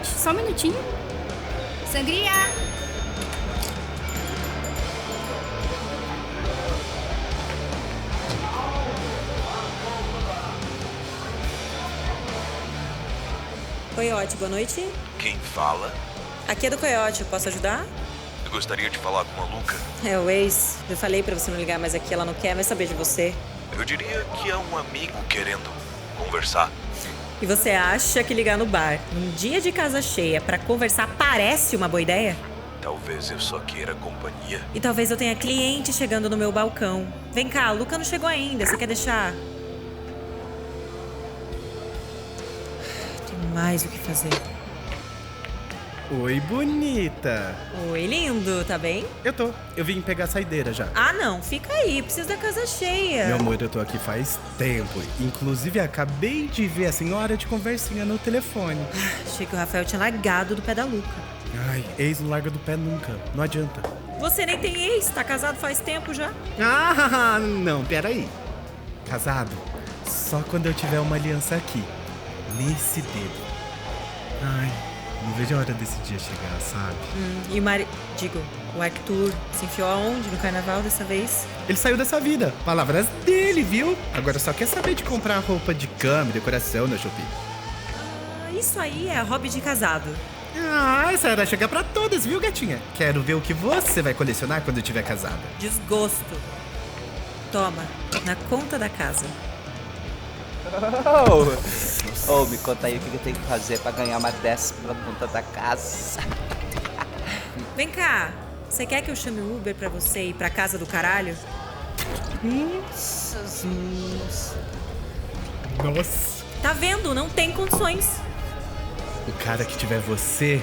Gente, só um minutinho. Sangria! Coiote, boa noite. Quem fala? Aqui é do Coiote, eu posso ajudar? Eu gostaria de falar com a Luca. É o ex. Eu falei pra você não ligar mais aqui, ela não quer mais saber de você. Eu diria que é um amigo querendo conversar. E você acha que ligar no bar, num dia de casa cheia, pra conversar parece uma boa ideia? Talvez eu só queira companhia. E talvez eu tenha cliente chegando no meu balcão. Vem cá, a Luca não chegou ainda, você quer deixar? Tem mais o que fazer. Oi, bonita. Oi, lindo, tá bem? Eu vim pegar a saideira já. Ah, não, fica aí, preciso da casa cheia. Meu amor, eu tô aqui faz tempo. Inclusive, acabei de ver a senhora de conversinha no telefone. Achei que o Rafael tinha largado do pé da Luca. Ai, ex não larga do pé nunca. Não adianta. Você nem tem ex, tá casado faz tempo já. Ah, não, peraí. Casado só quando eu tiver uma aliança aqui. Nesse dedo. Ai, não vejo a hora desse dia chegar, sabe? E o Arthur se enfiou aonde no carnaval dessa vez? Ele saiu dessa vida. Palavras dele, viu? Agora só quer saber de comprar roupa de cama e decoração na Shopee. Ah, isso aí é hobby de casado. Ah, essa era chegar pra todas, viu, gatinha? Quero ver o que você vai colecionar quando estiver casada. Desgosto. Toma, na conta da casa. Me conta aí o que eu tenho que fazer pra ganhar uma dessas pela conta da casa. Vem cá, você quer que eu chame o Uber pra você ir pra casa do caralho? Nossa. Tá vendo? Não tem condições. O cara que tiver você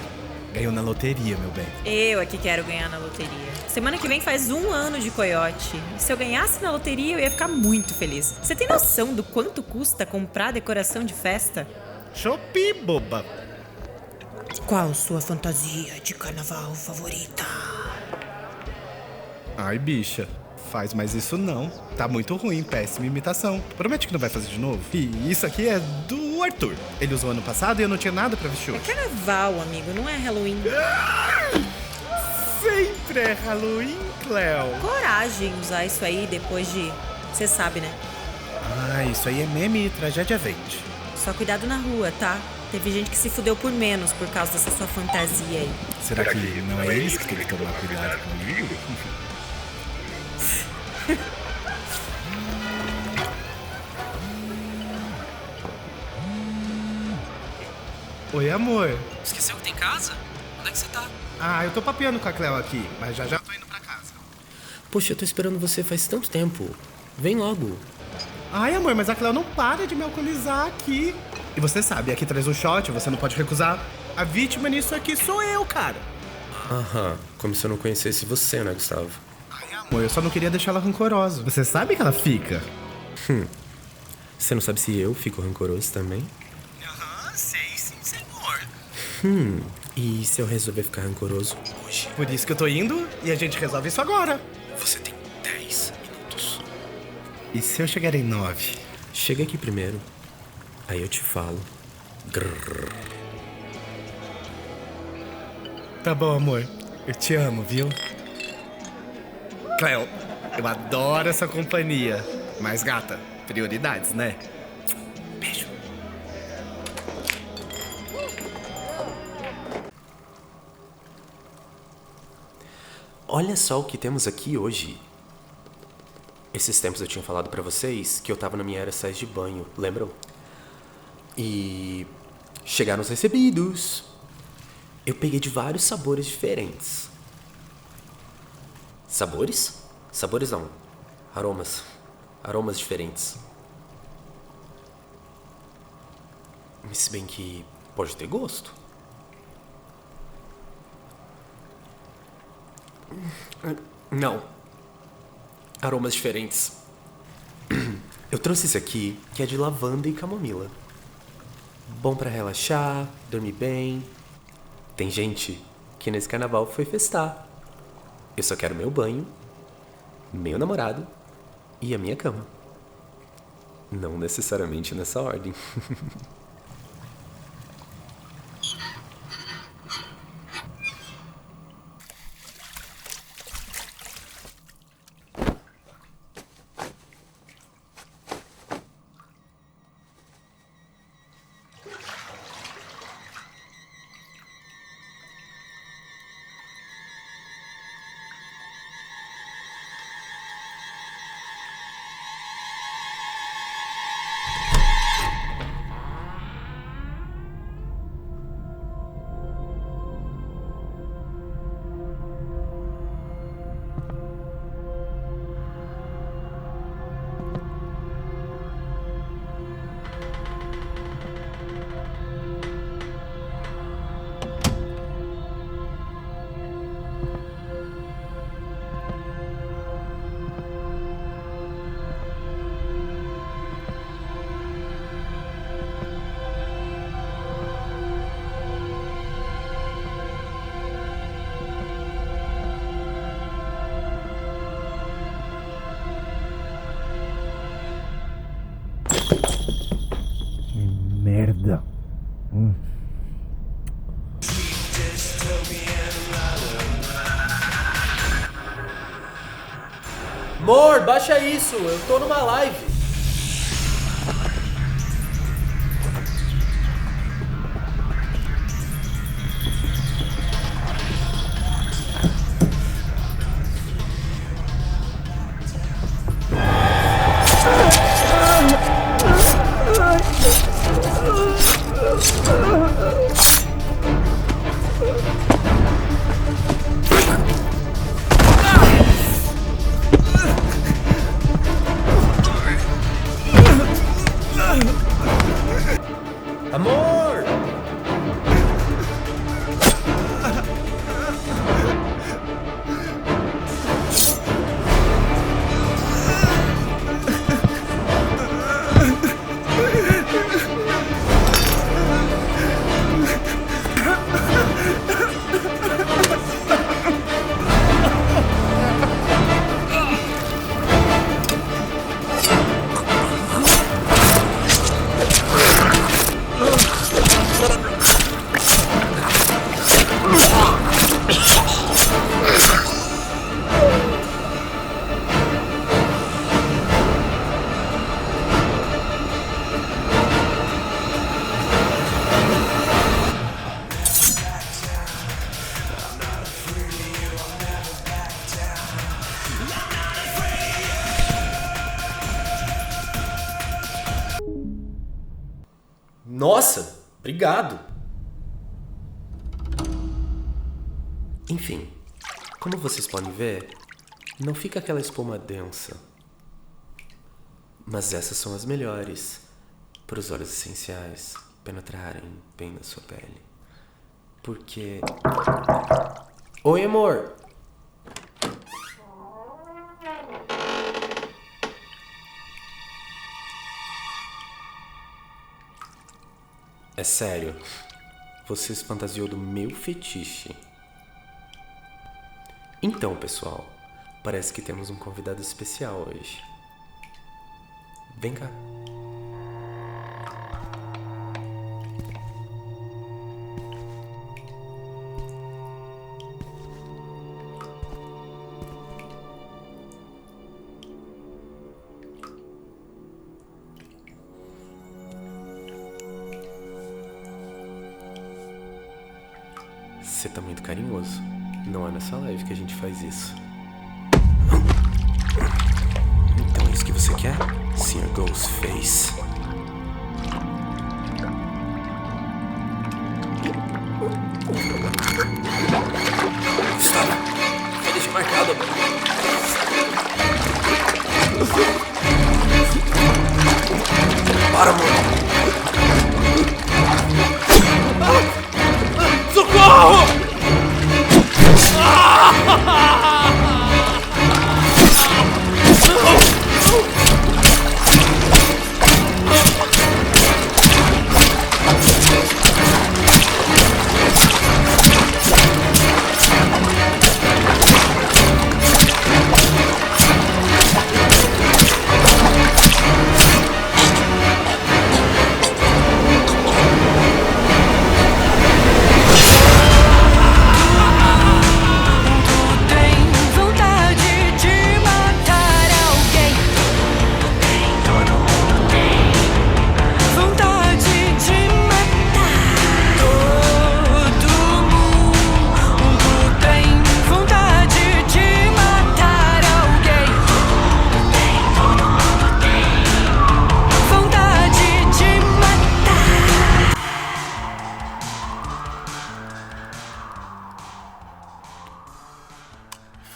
ganhou na loteria, meu bem. Eu aqui quero ganhar na loteria. Semana que vem faz 1 ano de Coiote. E se eu ganhasse na loteria, eu ia ficar muito feliz. Você tem noção do quanto custa comprar decoração de festa? Shopee, boba. Qual sua fantasia de carnaval favorita? Ai, bicha. Faz mais isso não. Tá muito ruim, péssima imitação. Promete que não vai fazer de novo? E isso aqui é do Arthur. Ele usou ano passado e eu não tinha nada pra vestir É hoje. carnaval, amigo, não é Halloween. Sempre é Halloween, Cleo. Coragem usar isso aí depois de... Você sabe, né? Ah, isso aí é meme e tragédia vende. Só cuidado na rua, tá? Teve gente que se fudeu por menos por causa dessa sua fantasia aí. Será que não é eles que têm que tomar cuidado comigo? Oi, amor. Esqueceu que tem casa? Onde é que você tá? Ah, eu tô papeando com a Cleo aqui, mas já tô indo pra casa. Poxa, eu tô esperando você faz tanto tempo. Vem logo. Ai, amor, mas a Cleo não para de me alcoolizar aqui. E você sabe, aqui traz um shot, você não pode recusar. A vítima nisso aqui sou eu, cara. Aham, como se eu não conhecesse você, né, Gustavo? Ai, amor, eu só não queria deixar ela rancorosa. Você sabe que ela fica? Você não sabe se eu fico rancoroso também? Aham, sei sim, senhor. E se eu resolver ficar rancoroso hoje? Por isso que eu tô indo e a gente resolve isso agora. Você tem 10 minutos. E se eu chegar em 9? Chega aqui primeiro. Aí eu te falo. Grrr. Tá bom, amor. Eu te amo, viu? Cleo, eu adoro essa companhia. Mas, gata, prioridades, né? Beijo. Olha só o que temos aqui hoje. Esses tempos eu tinha falado pra vocês que eu tava na minha era sais de banho, lembram? E chegaram os recebidos. Eu peguei de vários sabores diferentes. Sabores? Sabores não. Aromas. Aromas diferentes. Mas se bem que pode ter gosto. Não. Aromas diferentes. Eu trouxe esse aqui, que é de lavanda e camomila. Bom pra relaxar, dormir bem. Tem gente que nesse carnaval foi festar. Eu só quero meu banho, meu namorado e a minha cama. Não necessariamente nessa ordem. Amor, baixa isso, eu tô numa live. Amor! Nossa, obrigado. Enfim, como vocês podem ver, não fica aquela espuma densa. Mas essas são as melhores para os óleos essenciais penetrarem bem na sua pele. Porque... Oi, amor! É sério, você se fantasiou do meu fetiche. Então, pessoal, parece que temos um convidado especial hoje. Vem cá. Você tá muito carinhoso. Não é nessa live que a gente faz isso. Então é isso que você quer? Sr. Ghostface. Gustavo, vai deixar marcado. Para, amor. Socorro!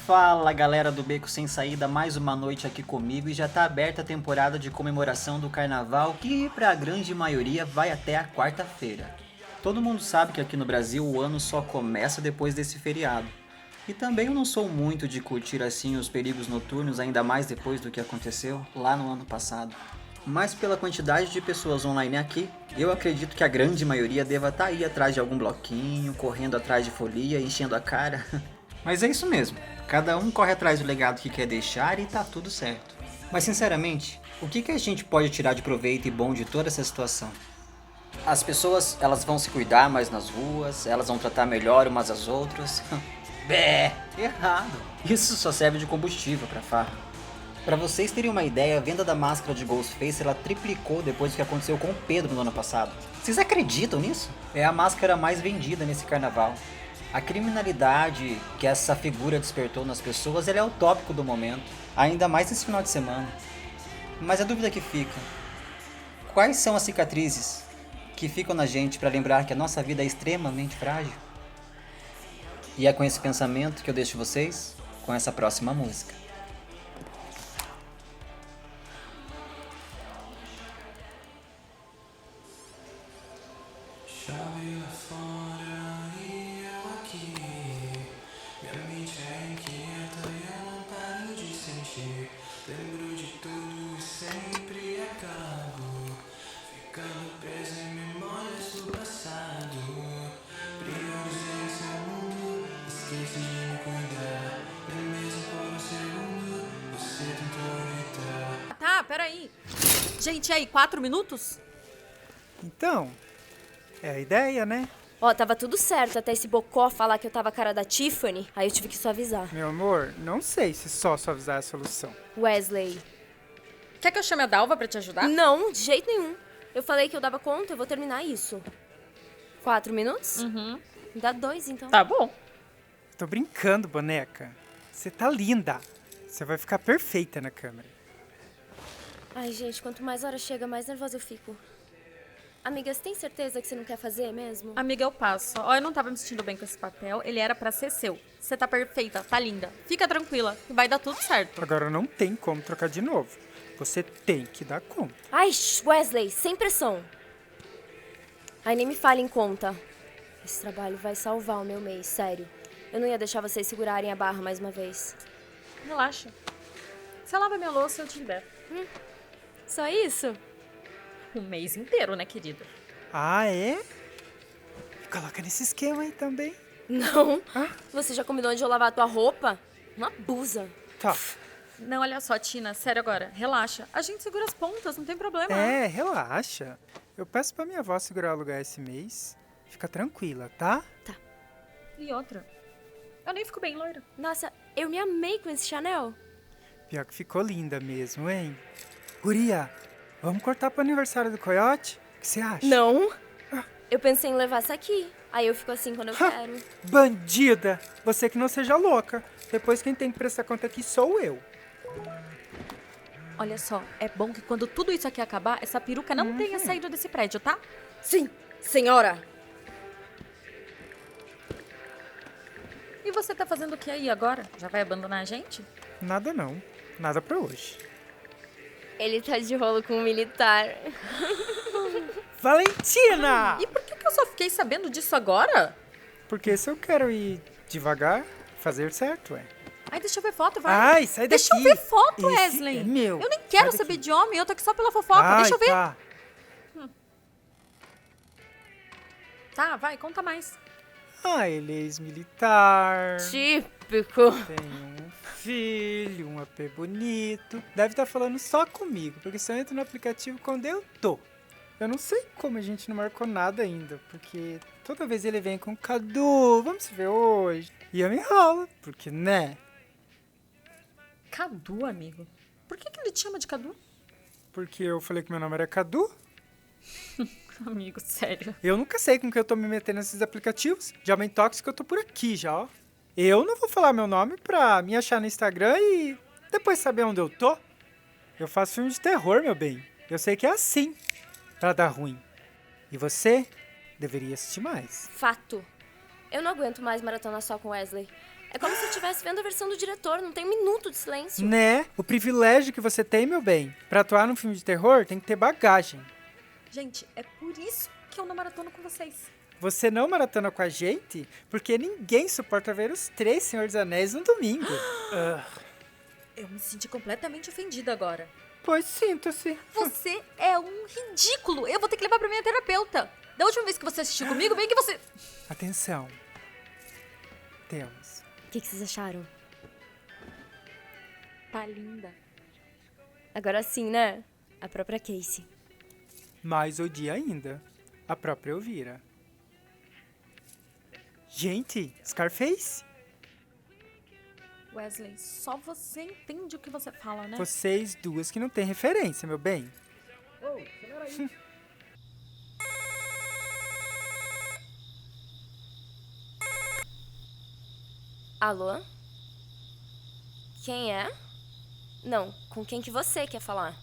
Fala galera do Beco Sem Saída, mais uma noite aqui comigo e já tá aberta a temporada de comemoração do carnaval que pra grande maioria vai até a quarta-feira. Todo mundo sabe que aqui no Brasil o ano só começa depois desse feriado. E também eu não sou muito de curtir assim os perigos noturnos, ainda mais depois do que aconteceu lá no ano passado. Mas pela quantidade de pessoas online aqui, eu acredito que a grande maioria deva estar aí atrás de algum bloquinho, correndo atrás de folia, enchendo a cara. Mas é isso mesmo, cada um corre atrás do legado que quer deixar e tá tudo certo. Mas sinceramente, o que a gente pode tirar de proveito e bom de toda essa situação? As pessoas, elas vão se cuidar mais nas ruas, elas vão tratar melhor umas às outras. Bé, errado. Isso só serve de combustível pra farra. Pra vocês terem uma ideia, a venda da máscara de Ghostface ela triplicou depois do que aconteceu com o Pedro no ano passado. Vocês acreditam nisso? É a máscara mais vendida nesse carnaval. A criminalidade que essa figura despertou nas pessoas ela é o tópico do momento, ainda mais nesse final de semana. Mas a dúvida que fica: quais são as cicatrizes que ficam na gente pra lembrar que a nossa vida é extremamente frágil? E é com esse pensamento que eu deixo vocês com essa próxima música. Chove lá fora e eu aqui. Minha mente é inquieta e eu não paro de sentir. Lembro de tudo e sempre acabo ficando preso em memórias do passado. Priorizei seu mundo, esqueci de me cuidar. E mesmo por um segundo, você tentou evitar. Tá, peraí. Gente, e aí, 4 minutos? Então, é a ideia, né? Ó, tava tudo certo até esse bocó falar que eu tava a cara da Tiffany. Aí eu tive que suavizar. Meu amor, não sei se só suavizar é a solução. Wesley. Quer que eu chame a Dalva pra te ajudar? Não, de jeito nenhum. Eu falei que eu dava conta, eu vou terminar isso. 4 minutos? Uhum. Dá 2, então. Tá bom. Tô brincando, boneca. Você tá linda. Você vai ficar perfeita na câmera. Ai, gente, quanto mais hora chega, mais nervosa eu fico. Amiga, você tem certeza que você não quer fazer mesmo? Amiga, eu passo. Ó, eu não tava me sentindo bem com esse papel. Ele era pra ser seu. Você tá perfeita, tá linda. Fica tranquila, que vai dar tudo certo. Agora não tem como trocar de novo. Você tem que dar conta. Ai, Wesley, sem pressão. Ai, nem me fale em conta. Esse trabalho vai salvar o meu mês, sério. Eu não ia deixar vocês segurarem a barra mais uma vez. Relaxa. Você lava minha louça, eu te libero. Só isso? Um mês inteiro, né, querida? Ah, é? Coloca nesse esquema aí também. Não. Ah? Você já combinou de eu lavar a tua roupa? Não abusa. Tá. Não, olha só, Tina, sério agora. Relaxa. A gente segura as pontas, não tem problema. É, relaxa. Eu peço pra minha avó segurar o lugar esse mês. Fica tranquila, tá? E outra. Eu nem fico bem, loira. Nossa, eu me amei com esse Chanel. Pior que ficou linda mesmo, hein? Guria, vamos cortar pro aniversário do Coyote? O que você acha? Não. Eu pensei em levar essa aqui. Aí eu fico assim quando eu quero. Bandida! Você que não seja louca. Depois quem tem que prestar conta aqui sou eu. Olha só, é bom que quando tudo isso aqui acabar, essa peruca não tenha saído desse prédio, tá? Sim, senhora. E você tá fazendo o que aí agora? Já vai abandonar a gente? Nada não. Nada pra hoje. Ele tá de rolo com um militar. Valentina! E por que eu só fiquei sabendo disso agora? Porque se eu quero ir devagar, fazer certo, ué. Ai, deixa eu ver foto, vai. Ai, sai daqui. Deixa eu ver foto, Esse Wesley. é meu. Eu nem quero Sai saber daqui. de homem, eu tô aqui só pela fofoca. Ai, Deixa eu ver. Tá. Tá, vai, conta mais. Ah, ele é ex-militar. Típico. Tem um filho, um AP bonito. Deve estar falando só comigo, porque só entra no aplicativo quando eu tô. Eu não sei como a gente não marcou nada ainda, porque toda vez ele vem com Cadu, vamos se ver hoje. E eu me enrolo, porque né? Cadu, amigo. Por que ele te chama de Cadu? Porque eu falei que meu nome era Cadu. Amigo, sério. Eu nunca sei com que eu tô me metendo nesses aplicativos. De homem tóxico eu tô por aqui já, ó. Eu não vou falar meu nome pra me achar no Instagram e depois saber onde eu tô. Eu faço filme de terror, meu bem. Eu sei que é assim, pra dar ruim. E você deveria assistir mais. Fato. Eu não aguento mais maratona só com Wesley. É como se eu estivesse vendo a versão do diretor, não tem um minuto de silêncio. Né? O privilégio que você tem, meu bem, pra atuar num filme de terror tem que ter bagagem. Gente, é por isso que eu não maratono com vocês. Você não maratona com a gente porque ninguém suporta ver os 3 Senhor dos Anéis no domingo. Eu me senti completamente ofendida agora. Pois sinta-se. Você é um ridículo. Eu vou ter que levar pra minha terapeuta. Da última vez que você assistiu comigo, bem que você... Atenção. Temos. O que vocês acharam? Tá linda. Agora sim, né? A própria Casey. Mais o dia ainda. A própria Elvira. Gente, Scarface? Wesley, só você entende o que você fala, né? Vocês duas que não têm referência, meu bem. Alô? Quem é? Não, com quem que você quer falar?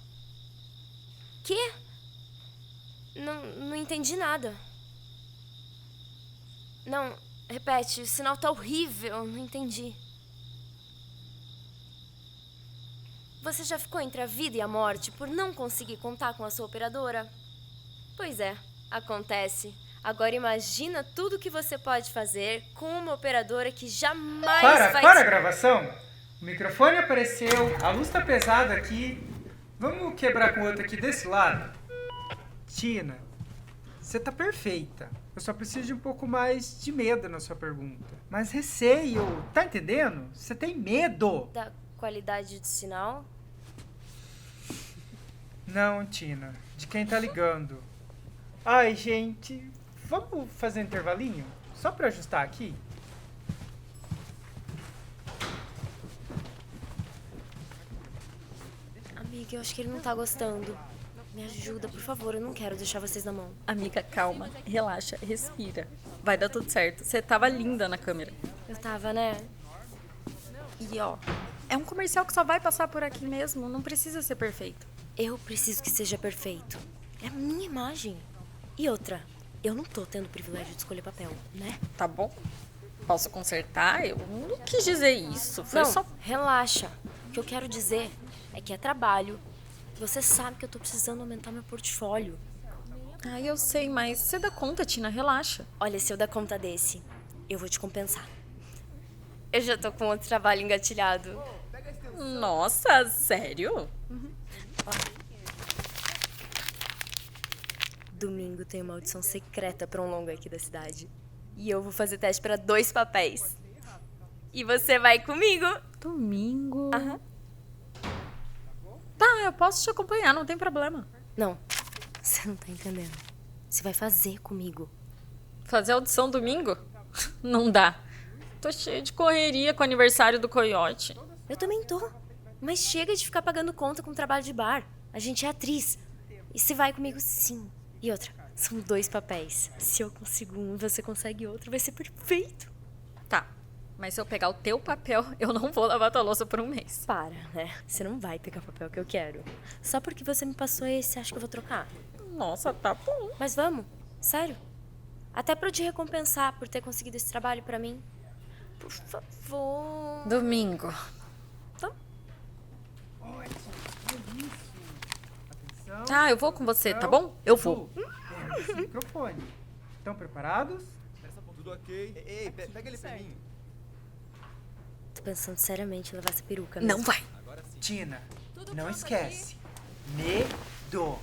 Quê? Não entendi nada. Não, repete, o sinal tá horrível, não entendi. Você já ficou entre a vida e a morte por não conseguir contar com a sua operadora? Pois é, acontece. Agora imagina tudo que você pode fazer com uma operadora que jamais vai... Para a gravação! O microfone apareceu, a luz tá pesada aqui. Vamos quebrar com o outro aqui desse lado? Tina, você tá perfeita. Eu só preciso de um pouco mais de medo na sua pergunta. Mas receio, tá entendendo? Você tem medo. Da qualidade de sinal? Não, Tina, de quem tá ligando. Ai, gente, vamos fazer um intervalinho? Só pra ajustar aqui? Amiga, eu acho que ele não tá gostando. Me ajuda, por favor, eu não quero deixar vocês na mão. Amiga, calma, relaxa, respira. Vai dar tudo certo. Você tava linda na câmera. Eu tava, né? E ó, é um comercial que só vai passar por aqui mesmo, não precisa ser perfeito. Eu preciso que seja perfeito. É a minha imagem. E outra, eu não tô tendo o privilégio de escolher papel, né? Tá bom? Posso consertar? Eu não quis dizer isso. Foi Não, só... relaxa. O que eu quero dizer é que é trabalho. Você sabe que eu tô precisando aumentar meu portfólio. Ah, eu sei, mas você dá conta, Tina, relaxa. Olha, se eu dar conta desse, eu vou te compensar. Eu já tô com outro trabalho engatilhado. Nossa, sério? Domingo tem uma audição secreta pra um longa aqui da cidade. E eu vou fazer teste pra 2 papéis. E você vai comigo? Domingo... Aham. Tá, eu posso te acompanhar, não tem problema. Não, você não tá entendendo. Você vai fazer comigo. Fazer audição domingo? Não dá. Tô cheia de correria com o aniversário do Coiote. Eu também tô. Mas chega de ficar pagando conta com trabalho de bar. A gente é atriz. E você vai comigo sim. E outra, são 2 papéis. Se eu consigo um e você consegue outro, vai ser perfeito. Tá, mas se eu pegar o teu papel, eu não vou lavar tua louça por um mês. Para, né? Você não vai pegar o papel que eu quero. Só porque você me passou esse, acha que eu vou trocar? Nossa, tá bom. Mas vamos, sério. Até pra eu te recompensar por ter conseguido esse trabalho pra mim. Por favor. Domingo. Tá. Tá, eu vou com você, tá bom? Eu vou. Esse microfone. Estão preparados? Tudo ok? Ei, pega ele pra mim. Tô pensando seriamente em levar essa peruca. Não mesmo. vai. Tina, não esquece. Medo.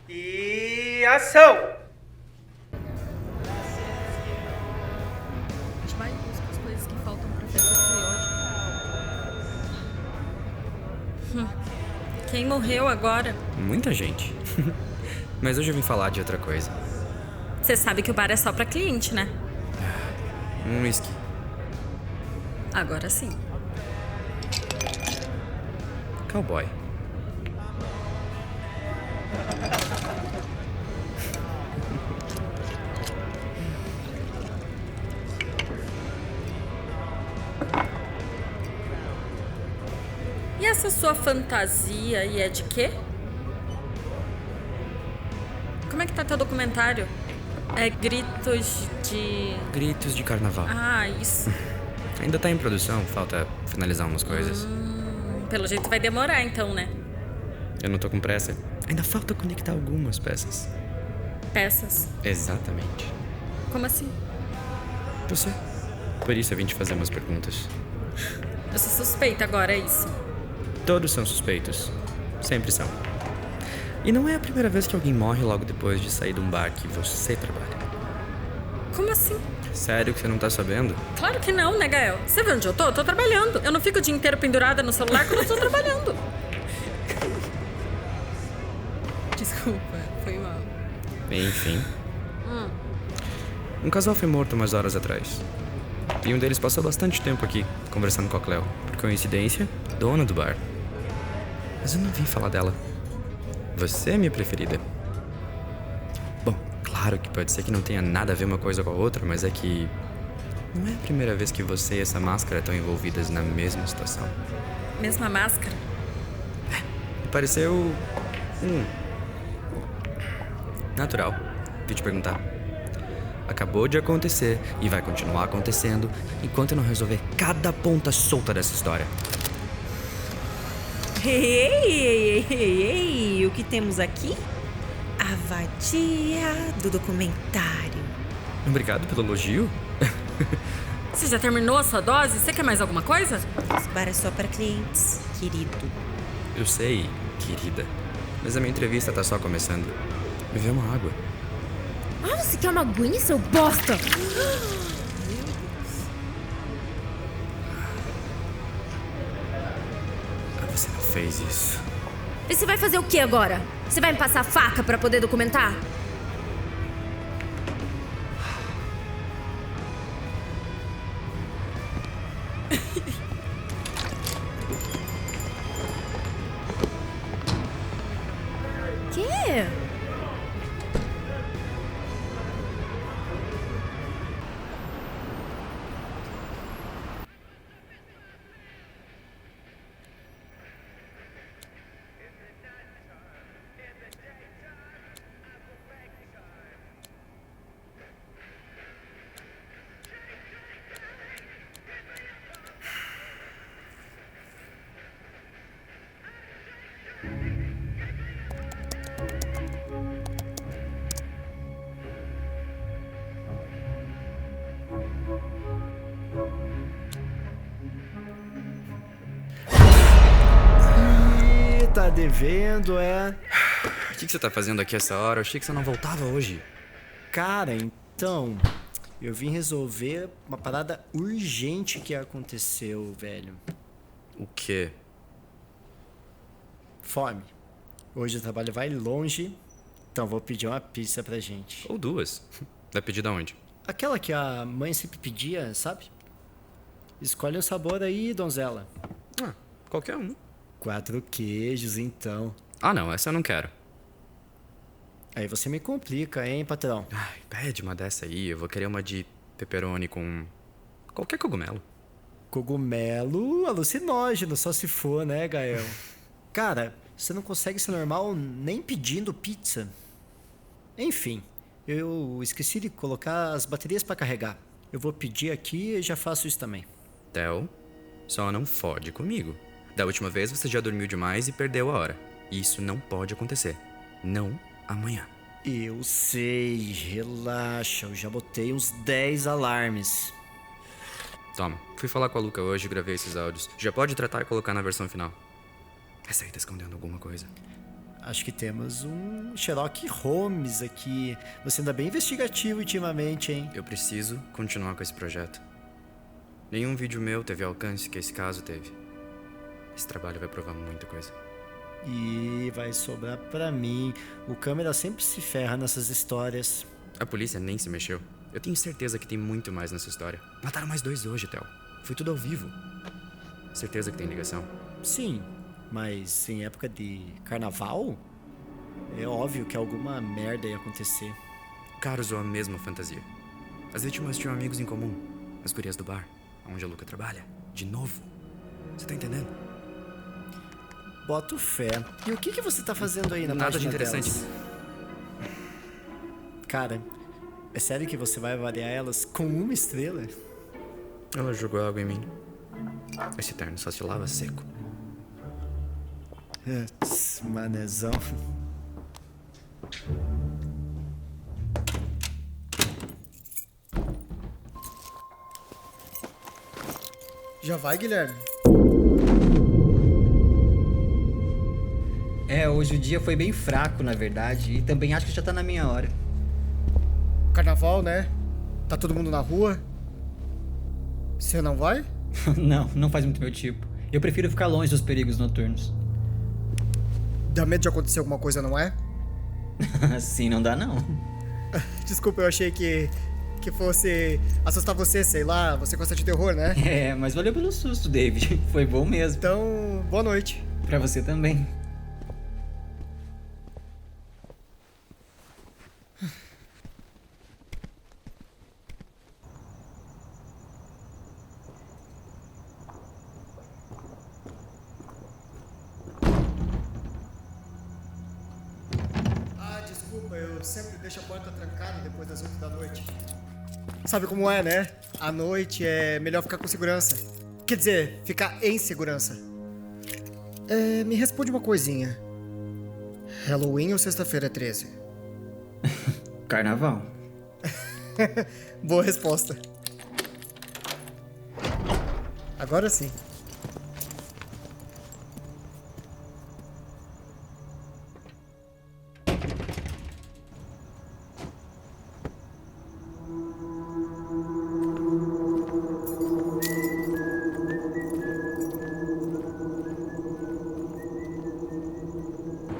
E ação! A gente vai e busca as coisas que faltam pra festa do Coiote. Quem morreu agora? Muita gente. Mas hoje eu vim falar de outra coisa. Você sabe que o bar é só pra cliente, né? Um whisky. Agora sim. Cowboy. E essa sua fantasia aí é de quê? Como é que tá teu documentário? É gritos de... Gritos de carnaval. Ah, isso. Ainda tá em produção, falta finalizar umas coisas. Pelo jeito vai demorar então, né? Eu não tô com pressa. Ainda falta conectar algumas peças. Peças. Exatamente. Como assim? Você. Por isso eu vim te fazer umas perguntas. Eu sou suspeita agora, é isso. Todos são suspeitos. Sempre são. E não é a primeira vez que alguém morre logo depois de sair de um bar que você trabalha. Como assim? Sério que você não tá sabendo? Claro que não, né, Gael? Você vê onde eu tô? Eu tô trabalhando. Eu não fico o dia inteiro pendurada no celular quando eu tô trabalhando. Enfim. Um casal foi morto umas horas atrás. E um deles passou bastante tempo aqui, conversando com a Cleo. Por coincidência, dona do bar. Mas eu não vim falar dela. Você é minha preferida. Bom, claro que pode ser que não tenha nada a ver uma coisa com a outra, mas é que... não é a primeira vez que você e essa máscara estão envolvidas na mesma situação. Mesma máscara? Pareceu... natural. Vim te perguntar. Acabou de acontecer e vai continuar acontecendo enquanto eu não resolver cada ponta solta dessa história. Ei, o que temos aqui? A vadia do documentário. Obrigado pelo elogio. Você já terminou a sua dose? Você quer mais alguma coisa? Esse bar é só para clientes, querido. Eu sei, querida. Mas a minha entrevista tá só começando. Me vê uma água. Ah, você quer uma aguinha, seu bosta? Você não fez isso. E você vai fazer o que agora? Você vai me passar a faca pra poder documentar? Que? Tá devendo, é? O que você tá fazendo aqui essa hora? Eu achei que você não voltava hoje. Cara, então... eu vim resolver uma parada urgente que aconteceu, velho. O quê? Fome. Hoje o trabalho vai longe, então vou pedir uma pizza pra gente. Ou duas. Vai pedir da onde? Aquela que a mãe sempre pedia, sabe? Escolhe um sabor aí, donzela. Ah, qualquer um. 4 queijos, então. Ah, não, essa eu não quero. Aí você me complica, hein, patrão? Ai, pede uma dessa aí. Eu vou querer uma de pepperoni com qualquer cogumelo. Cogumelo alucinógeno, só se for, né, Gael? Cara, você não consegue ser normal nem pedindo pizza. Enfim, eu esqueci de colocar as baterias pra carregar. Eu vou pedir aqui e já faço isso também. Theo, só não fode comigo. Da última vez você já dormiu demais e perdeu a hora. E isso não pode acontecer. Não amanhã. Eu sei, relaxa. Eu já botei uns 10 alarmes. Toma, fui falar com a Luca hoje e gravei esses áudios. Já pode tratar e colocar na versão final. Essa aí tá escondendo alguma coisa. Acho que temos um Sherlock Holmes aqui. Você anda bem investigativo ultimamente, hein? Eu preciso continuar com esse projeto. Nenhum vídeo meu teve o alcance que esse caso teve. Esse trabalho vai provar muita coisa. E vai sobrar pra mim. O câmera sempre se ferra nessas histórias. A polícia nem se mexeu. Eu tenho certeza que tem muito mais nessa história. Mataram mais 2 hoje, Theo. Foi tudo ao vivo. Certeza que tem ligação? Sim, mas em época de carnaval, é óbvio que alguma merda ia acontecer. O cara usou a mesma fantasia. As vítimas tinham amigos em comum. As gurias do bar, onde a Luca trabalha. De novo. Você tá entendendo? Boto fé. E o que você tá fazendo aí na página Nada de interessante. delas? Cara, é sério que você vai avaliar elas com 1 estrela? Ela jogou água em mim. Esse terno só se lava seco. Manezão. Já vai, Guilherme? Hoje o dia foi bem fraco, na verdade, e também acho que já tá na minha hora. Carnaval, né? Tá todo mundo na rua? Você não vai? Não faz muito meu tipo. Eu prefiro ficar longe dos perigos noturnos. Dá medo de acontecer alguma coisa, não é? Assim não dá, não. Desculpa, eu achei que fosse assustar você, sei lá. Você gosta de terror, né? É, mas valeu pelo susto, David. Foi bom mesmo. Então, boa noite. Pra você também. Desculpa, eu sempre deixo a porta trancada depois das 8 da noite. Sabe como é, né? À noite é melhor ficar com segurança. Quer dizer, ficar em segurança. Me responde uma coisinha. Halloween ou sexta-feira 13? Carnaval. Boa resposta. Agora sim.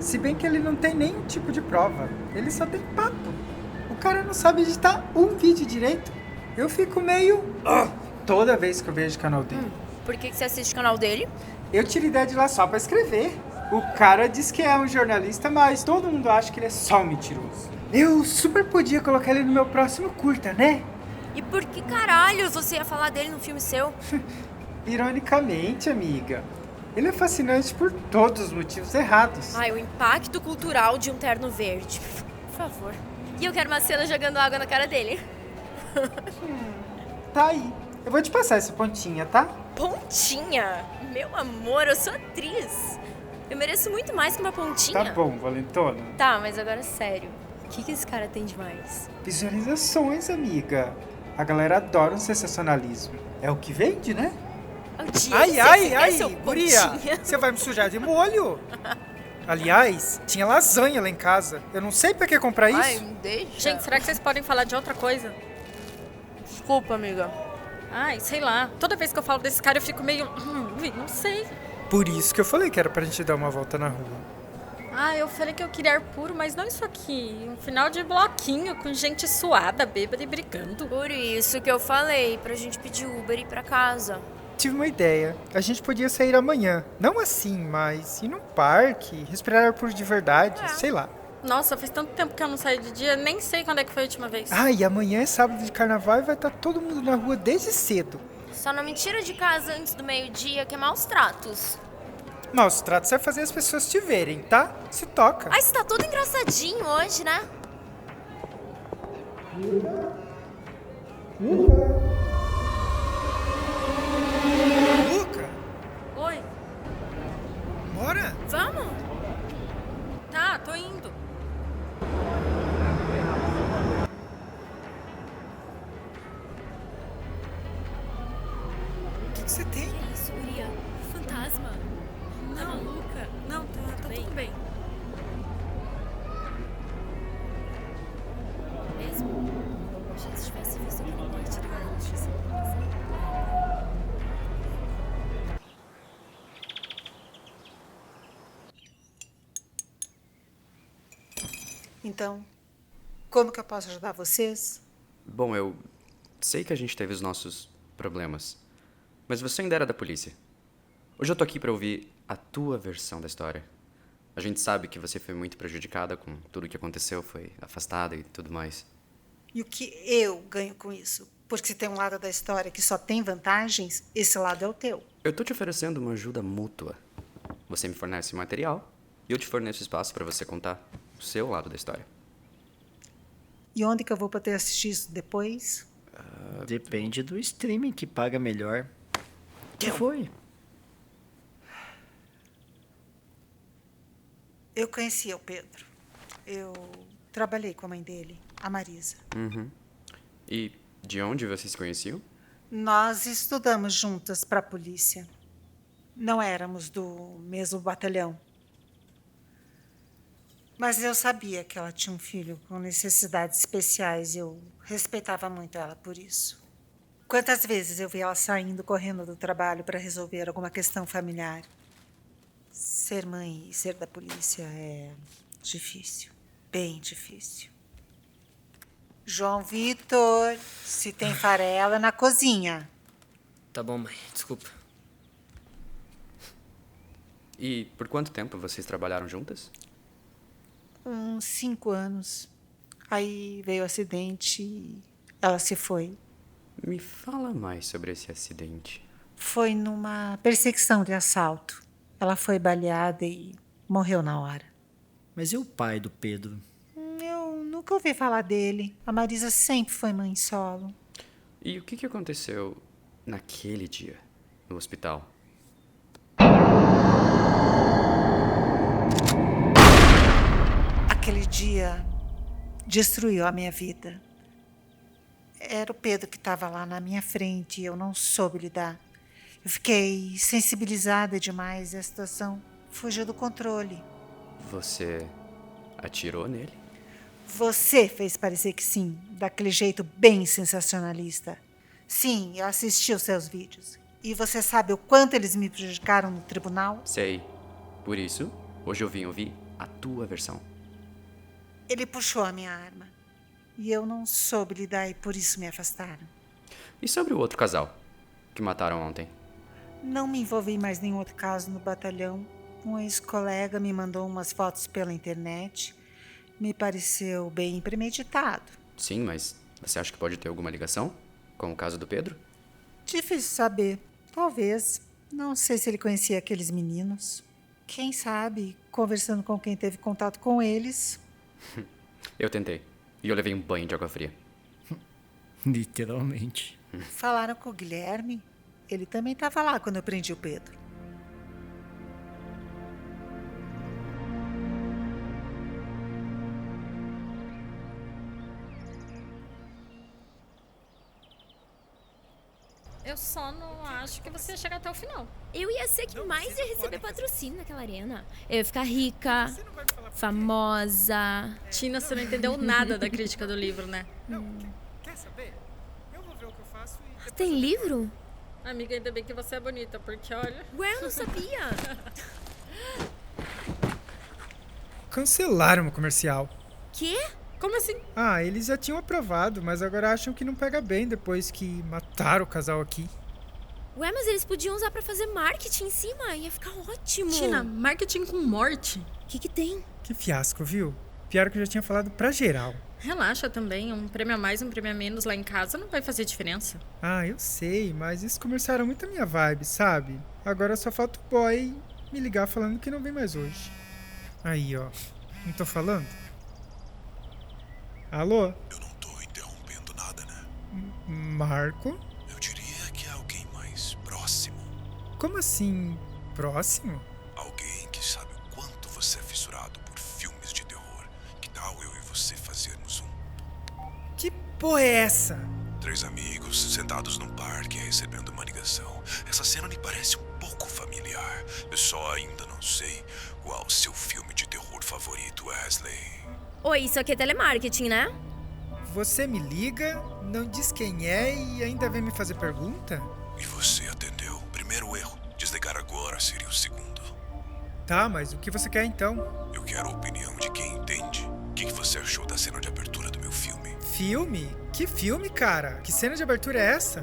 Se bem que ele não tem nenhum tipo de prova. Ele só tem papo. O cara não sabe editar um vídeo direito. Eu fico meio... toda vez que eu vejo o canal dele. Por que você assiste o canal dele? Eu tiro ideia de lá só pra escrever. O cara diz que é um jornalista, mas todo mundo acha que ele é só um mentiroso. Eu super podia colocar ele no meu próximo curta, né? E por que caralho você ia falar dele no filme seu? Ironicamente, amiga. Ele é fascinante por todos os motivos errados. Ai, o impacto cultural de um terno verde. Por favor. E eu quero uma cena jogando água na cara dele. Tá aí. Eu vou te passar essa pontinha, tá? Pontinha? Meu amor, eu sou atriz. Eu mereço muito mais que uma pontinha. Tá bom, Valentona. Tá, mas agora sério. O que esse cara tem demais? Visualizações, amiga. A galera adora um sensacionalismo. É o que vende, né? Ai, guria! Você vai me sujar de molho? Aliás, tinha lasanha lá em casa. Eu não sei pra que comprar isso. Ai, me deixa. Gente, será que vocês podem falar de outra coisa? Desculpa, amiga. Ai, sei lá. Toda vez que eu falo desse cara, eu fico meio... não sei. Por isso que eu falei que era pra gente dar uma volta na rua. Ah, eu falei que eu queria ar puro, mas não isso aqui. Um final de bloquinho com gente suada, bêbada e brigando. Por isso que eu falei pra gente pedir Uber e ir pra casa. Tive uma ideia. A gente podia sair amanhã. Não assim, mas ir num parque, respirar ar puro de verdade, sei lá. Nossa, faz tanto tempo que eu não saí de dia, nem sei quando é que foi a última vez. E amanhã é sábado de carnaval e vai estar todo mundo na rua desde cedo. Só não me tira de casa antes do meio-dia, que é maus tratos. Maus tratos é fazer as pessoas te verem, tá? Se toca. Ai, você tá todo engraçadinho hoje, né? Luca! Oi. Bora? Vamos? Tá, tô indo. O que você tem? Que isso, guria? Fantasma? Tá maluca? Não, tá tudo bem. Mesmo? Já se tivesse visto aquele monte de garotos. Então, como que eu posso ajudar vocês? Bom, eu sei que a gente teve os nossos problemas, mas você ainda era da polícia. Hoje eu tô aqui pra ouvir a tua versão da história. A gente sabe que você foi muito prejudicada com tudo o que aconteceu, foi afastada e tudo mais. E o que eu ganho com isso? Porque se tem um lado da história que só tem vantagens, esse lado é o teu. Eu tô te oferecendo uma ajuda mútua. Você me fornece material e eu te forneço espaço pra você contar o seu lado da história. E onde que eu vou poder assistir isso depois? Depende do streaming que paga melhor. O que foi? Eu conhecia o Pedro. Eu trabalhei com a mãe dele, a Marisa. Uhum. E de onde vocês se conheciam? Nós estudamos juntas para a polícia. Não éramos do mesmo batalhão. Mas eu sabia que ela tinha um filho com necessidades especiais e eu respeitava muito ela por isso. Quantas vezes eu vi ela saindo correndo do trabalho para resolver alguma questão familiar. Ser mãe e ser da polícia é difícil. bem difícil. João Vitor, se tem farela na cozinha. Tá bom, mãe. Desculpa. E por quanto tempo vocês trabalharam juntas? Uns 5 anos. Aí veio o acidente e ela se foi. Me fala mais sobre esse acidente. Foi numa perseguição de assalto. Ela foi baleada e morreu na hora. Mas e o pai do Pedro? Eu nunca ouvi falar dele. A Marisa sempre foi mãe solo. E o que aconteceu naquele dia, no hospital? Aquele dia destruiu a minha vida. Era o Pedro que estava lá na minha frente e eu não soube lidar. Eu fiquei sensibilizada demais e a situação fugiu do controle. Você atirou nele? Você fez parecer que sim, daquele jeito bem sensacionalista. Sim, eu assisti os seus vídeos. E você sabe o quanto eles me prejudicaram no tribunal? Sei. Por isso, hoje eu vim ouvir a tua versão. Ele puxou a minha arma. E eu não soube lidar e por isso me afastaram. E sobre o outro casal que mataram ontem? Não me envolvi em mais nenhum outro caso no batalhão. Um ex-colega me mandou umas fotos pela internet. Me pareceu bem premeditado. Sim, mas você acha que pode ter alguma ligação com o caso do Pedro? Difícil saber. Talvez. Não sei se ele conhecia aqueles meninos. Quem sabe, conversando com quem teve contato com eles. Eu tentei. E eu levei um banho de água fria. Literalmente. Falaram com o Guilherme? Ele também estava lá quando eu prendi o Pedro. Eu só não acho que você ia chegar até o final. Eu ia ser que mais ia receber patrocínio naquela arena. Eu ia ficar rica, famosa. Tina, você não entendeu nada da crítica do livro, né? Quer saber? Eu vou ver o que eu faço e... Tem livro? Amiga, ainda bem que você é bonita, porque olha... Ué, eu não sabia. Cancelaram o comercial. Quê? Como assim? Ah, eles já tinham aprovado, mas agora acham que não pega bem depois que mataram o casal aqui. Ué, mas eles podiam usar pra fazer marketing em cima. Ia ficar ótimo. Tina, marketing com morte? O que tem? Que fiasco, viu? Pior que eu já tinha falado pra geral. Relaxa também, um prêmio a mais, um prêmio a menos lá em casa não vai fazer diferença. Ah, eu sei, mas eles começaram muito a minha vibe, sabe? Agora só falta o boy me ligar falando que não vem mais hoje. Aí, ó. Não tô falando? Alô? Eu não tô interrompendo nada, né? Marco? Eu diria que é alguém mais próximo. Como assim, próximo? Alguém que sabe o quanto você é fissurado por filmes de terror. Que tal eu e você fazermos um? Que porra é essa? 3 amigos sentados num parque recebendo uma ligação. Essa cena me parece um pouco familiar. Eu só ainda não sei qual o seu filme de terror favorito, Wesley. Oi, isso aqui é telemarketing, né? Você me liga, não diz quem é e ainda vem me fazer pergunta? E você atendeu. Primeiro erro. Desligar agora seria o segundo. Tá, mas o que você quer então? Eu quero a opinião de quem entende. O que você achou da cena de abertura do meu filme? Filme? Que filme, cara? Que cena de abertura é essa?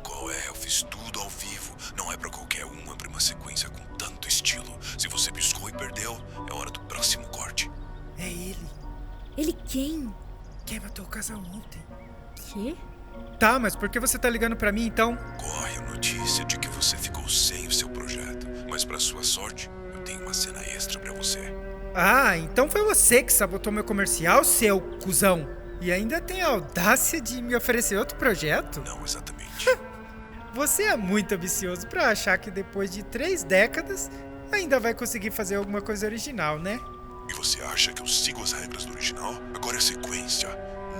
Qual é? Eu fiz tudo ao vivo. Não é pra qualquer um abrir uma sequência com tanto estilo. Se você piscou e perdeu, é hora do próximo corte. É ele. Ele quem? Quem matou o casal ontem? Quê? Tá, mas por que você tá ligando pra mim então? Corre a notícia de que você ficou sem o seu projeto. Mas pra sua sorte, eu tenho uma cena extra pra você. Ah, então foi você que sabotou meu comercial, seu cuzão. E ainda tem a audácia de me oferecer outro projeto? Não exatamente. Você é muito ambicioso pra achar que depois de 3 décadas ainda vai conseguir fazer alguma coisa original, né? E você acha que eu sigo as regras do original? Agora é sequência.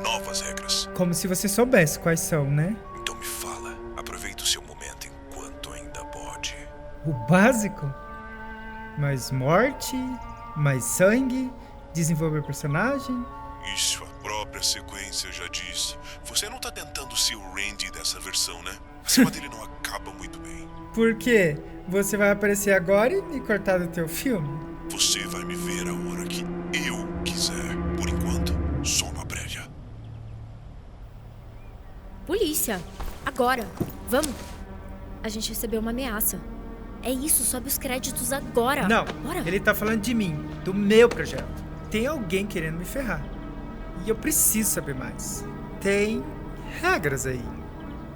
Novas regras. Como se você soubesse quais são, né? Então me fala. Aproveita o seu momento enquanto ainda pode. O básico? Mais morte, mais sangue, desenvolver personagem. Isso, a própria sequência já disse. Você não tá tentando ser o Randy dessa versão, né? A cima dele não acaba muito bem. Por quê? Você vai aparecer agora e me cortar do teu filme? Você vai me ver a hora que eu quiser. Por Polícia. Agora. Vamos. A gente recebeu uma ameaça. É isso, sobe os créditos agora. Não, Bora. ele tá falando de mim, do meu projeto. Tem alguém querendo me ferrar. E eu preciso saber mais. Tem regras aí.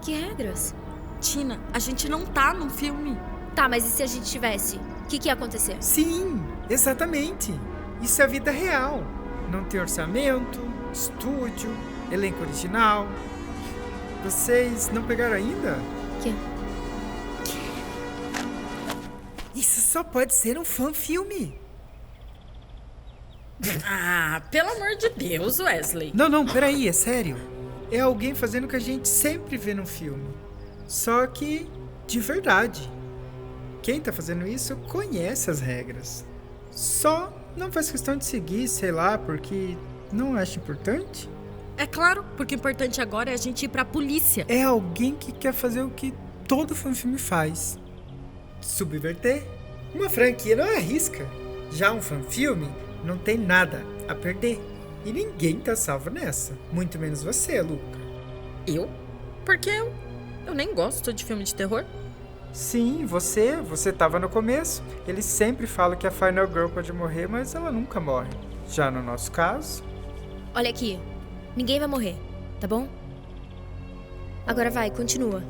Que regras? Tina, a gente não tá num filme. Tá, mas e se a gente tivesse? O que ia acontecer? Sim, exatamente. Isso é a vida real. Não tem orçamento, estúdio, elenco original. Vocês não pegaram ainda? Que? Isso só pode ser um fã-filme. Ah, pelo amor de Deus, Wesley. Não, peraí, é sério. É alguém fazendo o que a gente sempre vê num filme. Só que de verdade. Quem tá fazendo isso conhece as regras. Só não faz questão de seguir, sei lá, porque não acha importante. É claro, porque o importante agora é a gente ir pra polícia. É alguém que quer fazer o que todo fã-filme faz. Subverter. Uma franquia não arrisca. Já um fã-filme não tem nada a perder. E ninguém tá salvo nessa. Muito menos você, Luca. Eu? Por que eu? Eu nem gosto de filme de terror. Sim, você tava no começo. Eles sempre falam que a Final Girl pode morrer, mas ela nunca morre. Já no nosso caso... Olha aqui, ninguém vai morrer, tá bom? Agora vai, continua.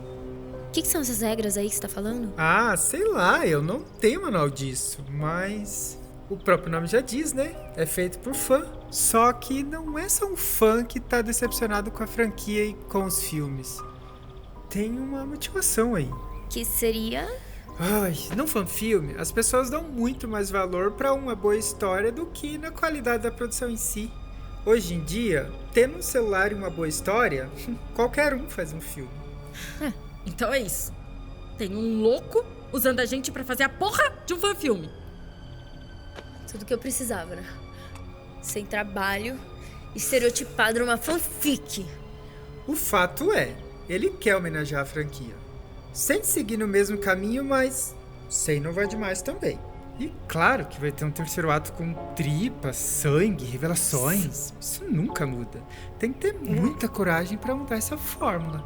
O que são essas regras aí que você tá falando? Ah, sei lá, eu não tenho manual disso, mas... O próprio nome já diz, né? É feito por fã. Só que não é só um fã que tá decepcionado com a franquia e com os filmes. Tem uma motivação aí. Que seria? Ai, num fã-filme, as pessoas dão muito mais valor pra uma boa história do que na qualidade da produção em si. Hoje em dia, tendo um celular e uma boa história, qualquer um faz um filme. Então é isso. Tem um louco usando a gente pra fazer a porra de um fã-filme. Tudo que eu precisava, né? Sem trabalho, estereotipado numa fanfic. O fato é, ele quer homenagear a franquia. Sem seguir no mesmo caminho, mas sem inovar demais também. E claro que vai ter um terceiro ato com tripas, sangue, revelações. Isso nunca muda. Tem que ter muita coragem pra mudar essa fórmula.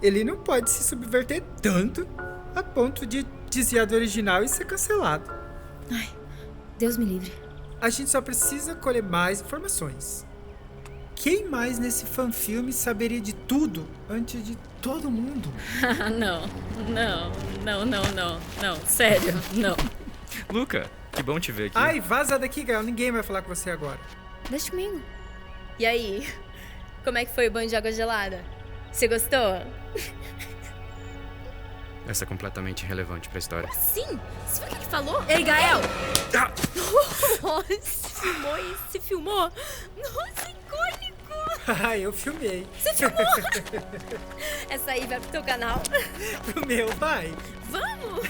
Ele não pode se subverter tanto a ponto de desviar do original e ser cancelado. Ai, Deus me livre. A gente só precisa colher mais informações. Quem mais nesse fanfilme saberia de tudo antes de todo mundo? Não, sério, não. Luca, que bom te ver aqui. Ai, vaza daqui, Gael. Ninguém vai falar com você agora. Deixa comigo. E aí? Como é que foi o banho de água gelada? Você gostou? Essa é completamente irrelevante pra história. Sim! Você viu o que falou? Ei, Gael! Se filmou? Nossa, icônico! Ah, eu filmei. Você filmou? Essa aí vai pro teu canal? Pro meu, vai. Vamos!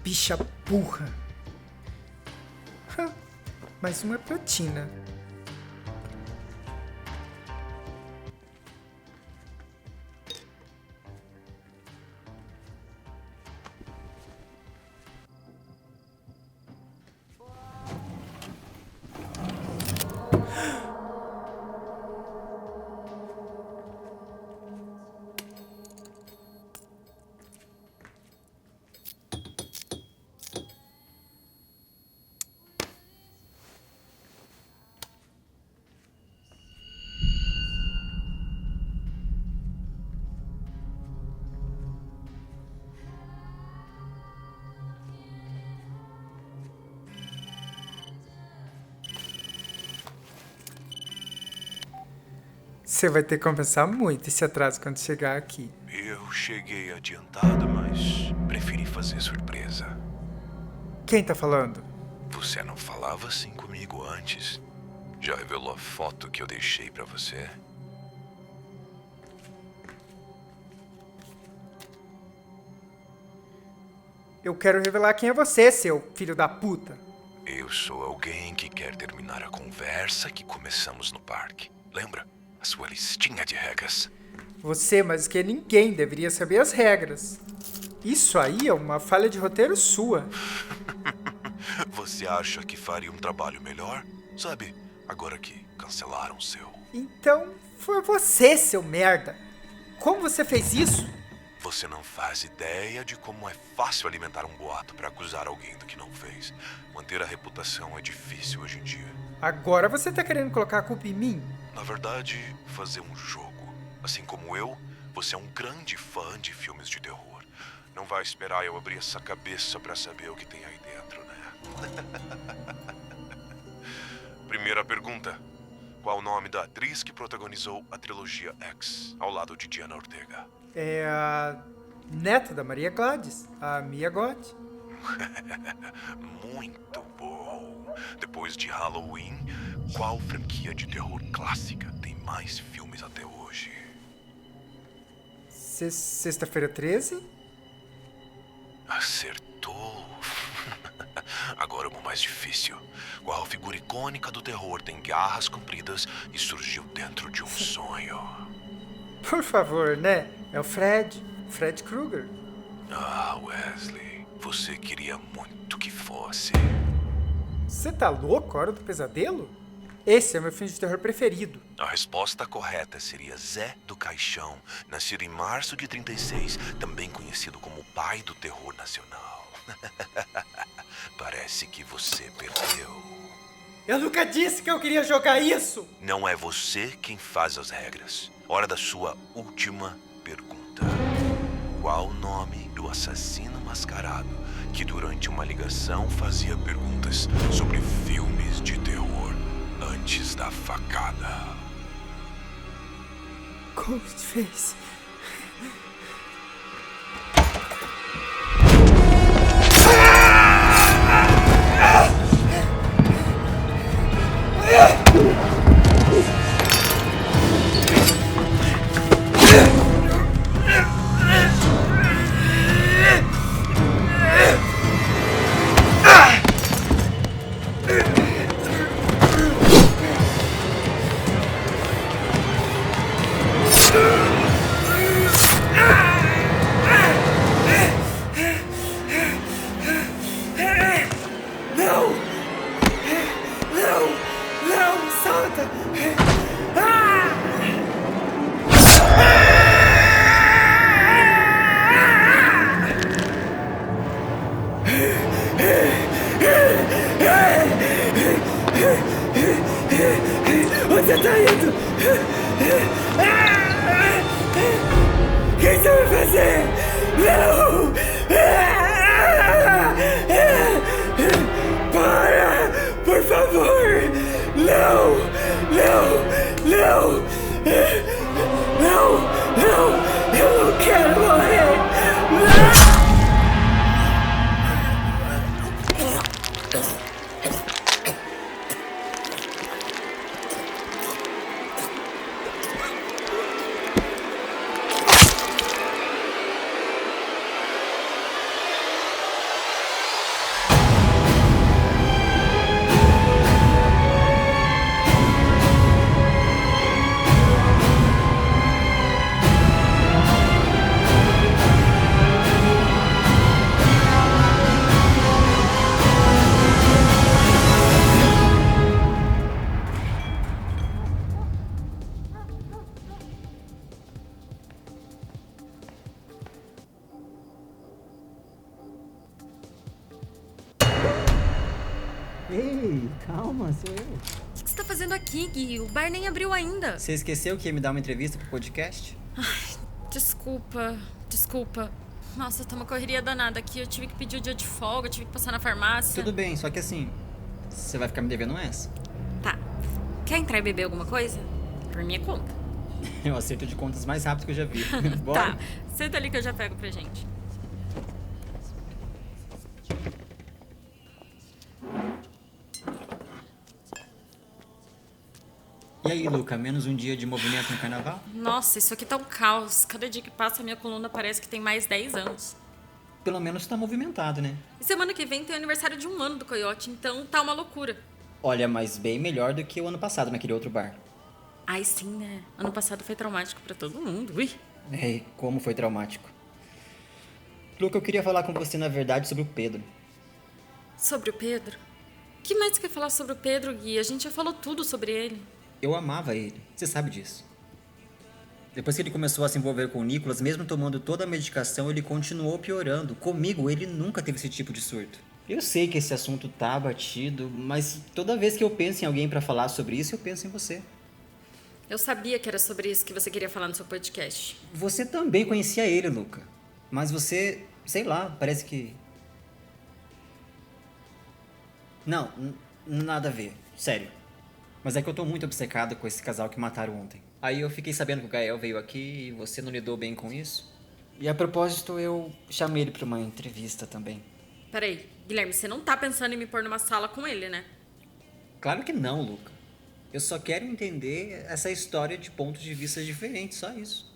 Bicha burra. Mais uma pra Tina. Você vai ter que compensar muito esse atraso quando chegar aqui. Eu cheguei adiantado, mas preferi fazer surpresa. Quem tá falando? Você não falava assim comigo antes? Já revelou a foto que eu deixei pra você? Eu quero revelar quem é você, seu filho da puta. Eu sou alguém que quer terminar a conversa que começamos no parque. Lembra? A sua listinha de regras. Você, mais que ninguém, deveria saber as regras. Isso aí é uma falha de roteiro sua. Você acha que faria um trabalho melhor? Sabe, agora que cancelaram o seu. Então, foi você, seu merda. Como você fez isso? Você não faz ideia de como é fácil alimentar um boato para acusar alguém do que não fez. Manter a reputação é difícil hoje em dia. Agora você tá querendo colocar a culpa em mim? Na verdade, fazer um jogo. Assim como eu, você é um grande fã de filmes de terror. Não vai esperar eu abrir essa cabeça para saber o que tem aí dentro, né? Primeira pergunta. Qual o nome da atriz que protagonizou a trilogia X, ao lado de Diana Ortega? É a neta da Maria Gladys, a Mia Goth. Muito bom. Depois de Halloween, qual franquia de terror clássica tem mais filmes até hoje? Sexta-feira 13? Acertou. Agora uma mais difícil. Qual figura icônica do terror tem garras compridas e surgiu dentro de um sonho? Por favor, né? É o Fred Krueger. Ah, Wesley, você queria muito que fosse. Você tá louco? A Hora do Pesadelo? Esse é meu filme de terror preferido. A resposta correta seria Zé do Caixão, nascido em março de 36, também conhecido como o pai do terror nacional. Parece que você perdeu. Eu nunca disse que eu queria jogar isso! Não é você quem faz as regras. Hora da sua última pergunta. Qual o nome do assassino mascarado que durante uma ligação fazia perguntas sobre filmes de terror antes da facada? Ghostface. Onde você tá indo? O que você vai fazer? Não! Para! Por favor! Não! Não! Não! Não! Não! Eu não quero morrer! Não! Ei, calma, sou eu. O que você tá fazendo aqui, Gui? O bar nem abriu ainda. Você esqueceu que ia me dar uma entrevista pro podcast? Ai, desculpa. Nossa, tá uma correria danada aqui. Eu tive que pedir o dia de folga, tive que passar na farmácia. Tudo bem, só que assim, você vai ficar me devendo essa? Tá. Quer entrar e beber alguma coisa? Por minha conta. É o acerto de contas mais rápido que eu já vi. Bora? Tá, senta ali que eu já pego pra gente. E aí, Luca, menos um dia de movimento no carnaval? Nossa, isso aqui tá um caos. Cada dia que passa, a minha coluna parece que tem mais 10 anos. pelo menos tá movimentado, né? E semana que vem tem o aniversário de 1 ano do Coyote, então tá uma loucura. Olha, mas bem melhor do que o ano passado naquele outro bar. Ai, sim, né? Ano passado foi traumático pra todo mundo. Ui. E como foi traumático. Luca, eu queria falar com você, na verdade, sobre o Pedro. Sobre o Pedro? O que mais você quer falar sobre o Pedro, Gui? A gente já falou tudo sobre ele. Eu amava ele, você sabe disso. Depois que ele começou a se envolver com o Nicolas, mesmo tomando toda a medicação, ele continuou piorando. Comigo, ele nunca teve esse tipo de surto. Eu sei que esse assunto tá batido, mas toda vez que eu penso em alguém pra falar sobre isso, eu penso em você. Eu sabia que era sobre isso que você queria falar no seu podcast. Você também conhecia ele, Luca. Mas você, sei lá, parece que... Não, nada a ver, sério. Mas é que eu tô muito obcecado com esse casal que mataram ontem. Aí eu fiquei sabendo que o Gael veio aqui e você não lidou bem com isso. E a propósito, eu chamei ele pra uma entrevista também. Peraí, Guilherme, você não tá pensando em me pôr numa sala com ele, né? Claro que não, Luca. Eu só quero entender essa história de pontos de vista diferentes, só isso.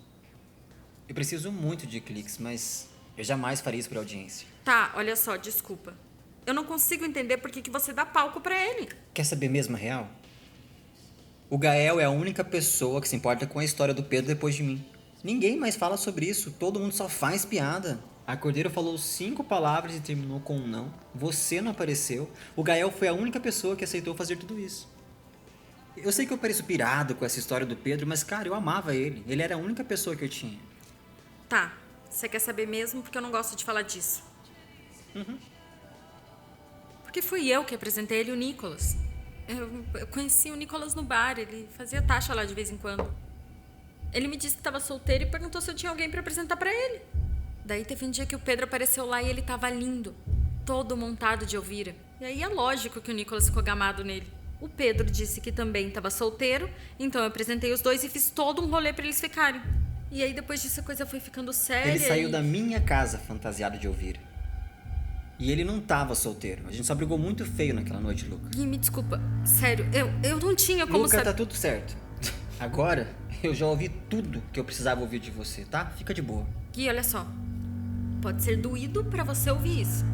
Eu preciso muito de cliques, mas eu jamais faria isso pra audiência. Tá, olha só, desculpa. Eu não consigo entender por que você dá palco pra ele. Quer saber mesmo a real? O Gael é a única pessoa que se importa com a história do Pedro depois de mim. Ninguém mais fala sobre isso, todo mundo só faz piada. A Cordeiro falou 5 palavras e terminou com um não. Você não apareceu. O Gael foi a única pessoa que aceitou fazer tudo isso. Eu sei que eu pareço pirado com essa história do Pedro, mas cara, eu amava ele. Ele era a única pessoa que eu tinha. Tá, você quer saber mesmo porque eu não gosto de falar disso. Uhum. Porque fui eu que apresentei ele e o Nicolas. Eu conheci o Nicolas no bar, ele fazia taxa lá de vez em quando. Ele me disse que estava solteiro e perguntou se eu tinha alguém para apresentar para ele. Daí teve um dia que o Pedro apareceu lá e ele tava lindo, todo montado de Elvira. E aí é lógico que o Nicolas ficou gamado nele. O Pedro disse que também estava solteiro, então eu apresentei os dois e fiz todo um rolê para eles ficarem. E aí depois disso a coisa foi ficando séria. Ele saiu da minha casa fantasiado de Elvira. E ele não tava solteiro. A gente só brigou muito feio naquela noite, Luca. Gui, me desculpa. Sério, eu não tinha como Luca, tá tudo certo. Agora, eu já ouvi tudo que eu precisava ouvir de você, tá? Fica de boa. Gui, olha só. Pode ser doído pra você ouvir isso.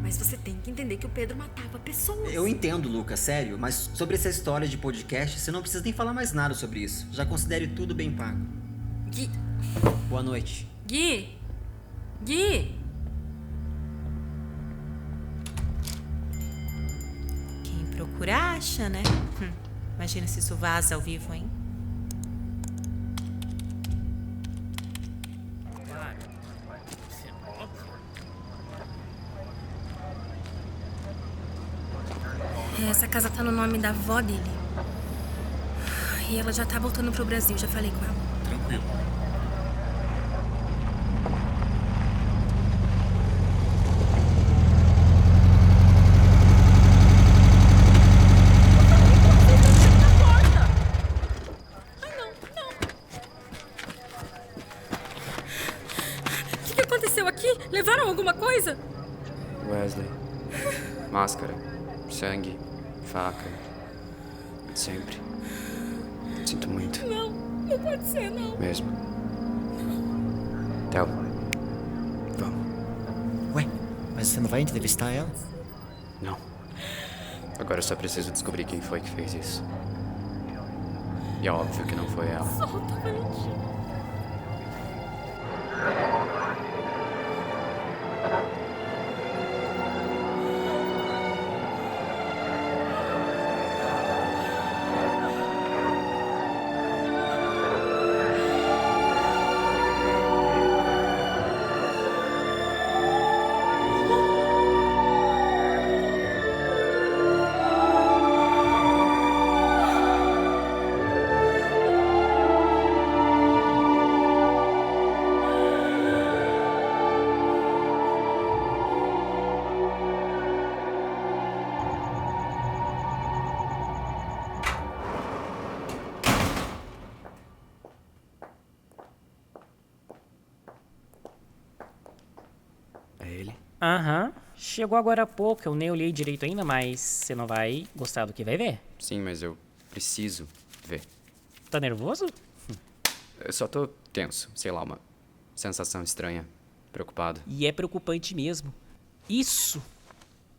Mas você tem que entender que o Pedro matava pessoas. Eu entendo, Luca, sério. Mas sobre essa história de podcast, você não precisa nem falar mais nada sobre isso. Já considere tudo bem pago. Gui... Boa noite. Gui... Gui... Procura acha, né? Imagina se isso vaza ao vivo, hein? Essa casa tá no nome da avó dele. E ela já tá voltando pro Brasil, já falei com ela. Tranquilo. Levaram alguma coisa? Wesley. Máscara. Sangue. Faca. De sempre. Sinto muito. Não, não pode ser, não. Mesmo. Theo. Vamos. Ué, mas você não vai entrevistar ela? Não. Agora eu só preciso descobrir quem foi que fez isso. E é óbvio que não foi ela. Solta, Valentim. Aham. Chegou agora há pouco, eu nem olhei direito ainda, mas você não vai gostar do que vai ver. Sim, mas eu preciso ver. Tá nervoso? Eu só tô tenso, sei lá, uma sensação estranha. Preocupado. E é preocupante mesmo. Isso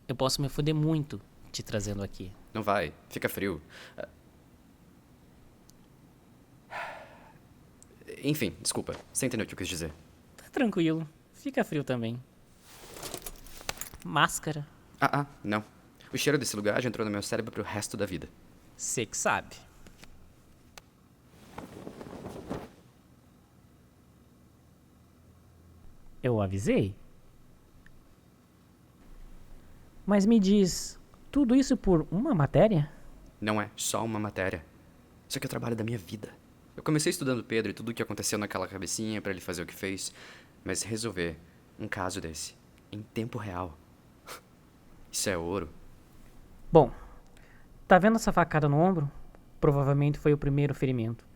eu posso me foder muito te trazendo aqui. Não vai, fica frio. Enfim, desculpa. Você entendeu o que eu quis dizer. Tá tranquilo. Fica frio também. Máscara. Não. O cheiro desse lugar já entrou no meu cérebro pro resto da vida. Você que sabe. Eu avisei. Mas me diz, tudo isso por uma matéria? Não é só uma matéria. Isso aqui é o trabalho da minha vida. Eu comecei estudando Pedro e tudo o que aconteceu naquela cabecinha pra ele fazer o que fez. Mas resolver um caso desse, em tempo real, isso é ouro. Bom, tá vendo essa facada no ombro? Provavelmente foi o primeiro ferimento.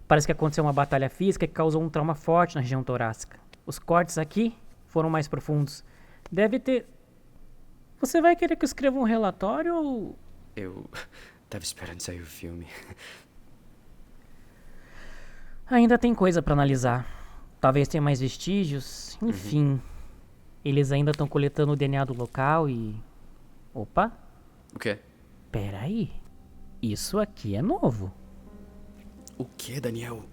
Parece que aconteceu uma batalha física que causou um trauma forte na região torácica. Os cortes aqui foram mais profundos. Deve ter... Você vai querer que eu escreva um relatório ou... Eu tava esperando sair o filme. Ainda tem coisa pra analisar. Talvez tenha mais vestígios. Enfim. Eles ainda estão coletando o DNA do local e... Opa. O quê? Peraí. Isso aqui é novo. O quê, Daniel?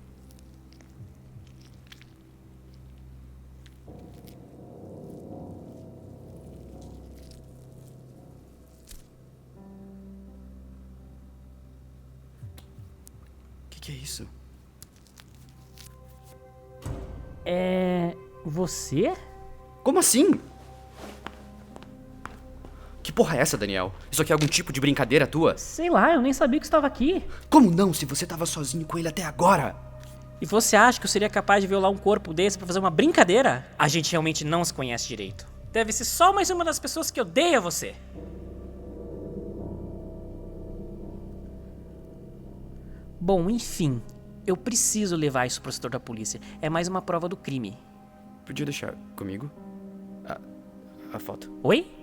Que é isso? Você? Como assim? Que porra é essa, Daniel? Isso aqui é algum tipo de brincadeira tua? Sei lá, eu nem sabia que estava aqui. Como não, se você tava sozinho com ele até agora? E você acha que eu seria capaz de violar um corpo desse pra fazer uma brincadeira? A gente realmente não se conhece direito. Deve ser só mais uma das pessoas que odeia você. Bom, enfim. Eu preciso levar isso pro setor da polícia. É mais uma prova do crime. Podia deixar comigo? A foto. Oi?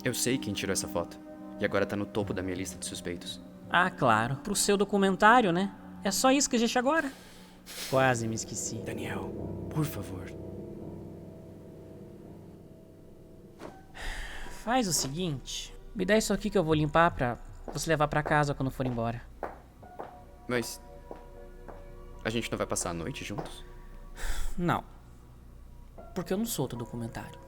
Eu sei quem tirou essa foto. E agora tá no topo da minha lista de suspeitos. Ah, claro. Pro seu documentário, né? É só isso que existe agora. Quase me esqueci. Daniel, por favor. Faz o seguinte. Me dá isso aqui que eu vou limpar pra você levar pra casa quando for embora. Mas... a gente não vai passar a noite juntos? Não. Porque eu não sou outro documentário.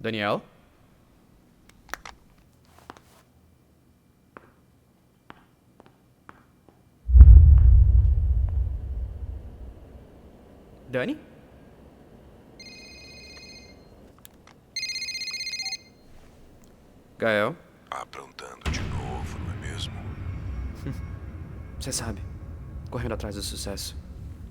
Daniel? Dani? Gael? Aprontando de novo, não é mesmo? Você sabe, correndo atrás do sucesso.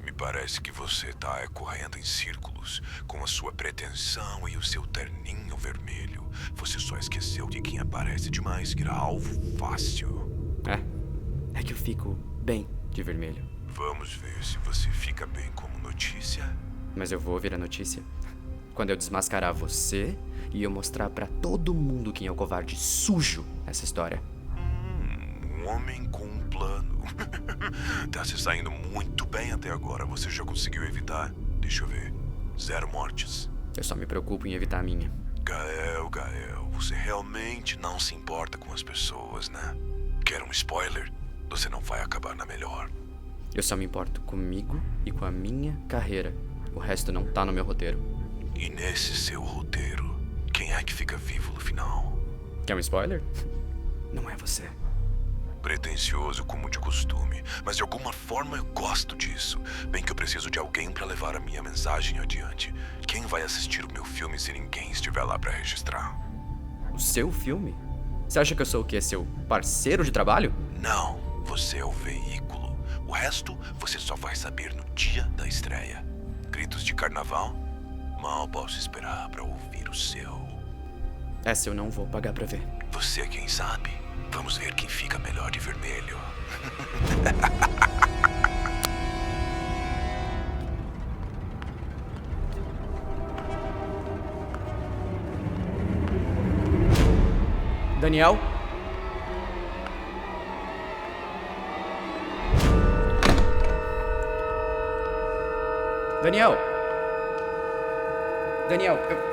Me parece que você tá correndo em círculos com a sua pretensão e o seu terninho vermelho. Você só esqueceu que quem aparece demais vira alvo fácil. É que eu fico bem de vermelho. Vamos ver se você fica bem como notícia. Mas eu vou virar notícia quando eu desmascarar você e eu mostrar pra todo mundo quem é o covarde sujo nessa história. Um homem com um plano. Tá se saindo muito bem até agora. Você já conseguiu evitar, deixa eu ver, 0 mortes. Eu só me preocupo em evitar a minha. Gael, você realmente não se importa com as pessoas, né? Quer um spoiler? Você não vai acabar na melhor. Eu só me importo comigo e com a minha carreira. O resto não tá no meu roteiro. E nesse seu roteiro, quem é que fica vivo no final? Quer um spoiler? Não é você. Pretencioso como de costume, mas de alguma forma eu gosto disso. Bem que eu preciso de alguém para levar a minha mensagem adiante. Quem vai assistir o meu filme se ninguém estiver lá para registrar? O seu filme? Você acha que eu sou o quê? Seu parceiro de trabalho? Não, você é o veículo. O resto você só vai saber no dia da estreia. Gritos de carnaval? Mal posso esperar para ouvir o seu. Essa eu não vou pagar pra ver. Você é quem sabe? Vamos ver quem fica melhor de vermelho. Daniel? Daniel? Daniel, eu...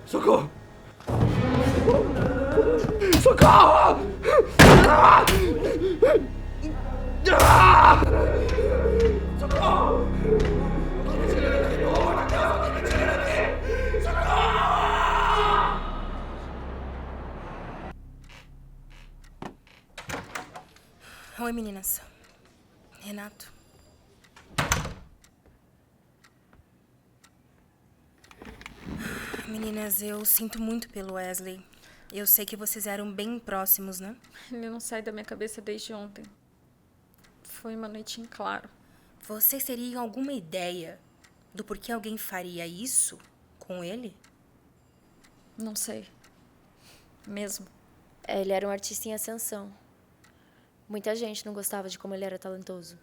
Socorro! Socorro! Socorro! Oi, meninas. Renato. Meninas, eu sinto muito pelo Wesley. Eu sei que vocês eram bem próximos, né? Ele não sai da minha cabeça desde ontem. Foi uma noite em claro. Vocês teriam alguma ideia do porquê alguém faria isso com ele? Não sei. Mesmo. Ele era um artista em ascensão. Muita gente não gostava de como ele era talentoso.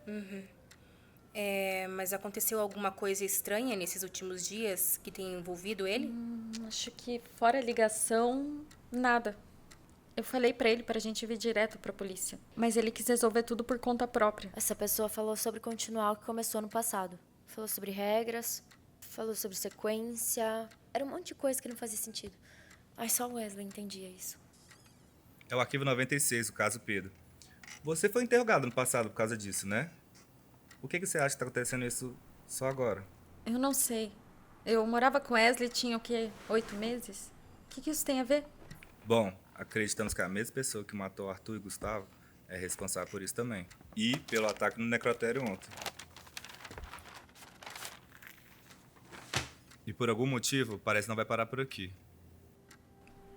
Uhum. Mas aconteceu alguma coisa estranha nesses últimos dias que tenha envolvido ele? Acho que fora a ligação, nada. Eu falei pra ele pra gente vir direto pra polícia. Mas ele quis resolver tudo por conta própria. Essa pessoa falou sobre continuar o que começou no passado. Falou sobre regras, falou sobre sequência. Era um monte de coisa que não fazia sentido. Mas só o Wesley entendia isso. É o arquivo 96, o caso Pedro. Você foi interrogado no passado por causa disso, né? Por que você acha que tá acontecendo isso só agora? Eu não sei. Eu morava com Wesley, tinha o quê? 8 meses? O que isso tem a ver? Bom, acreditamos que a mesma pessoa que matou Arthur e Gustavo é responsável por isso também. E pelo ataque no necrotério ontem. E por algum motivo, parece que não vai parar por aqui.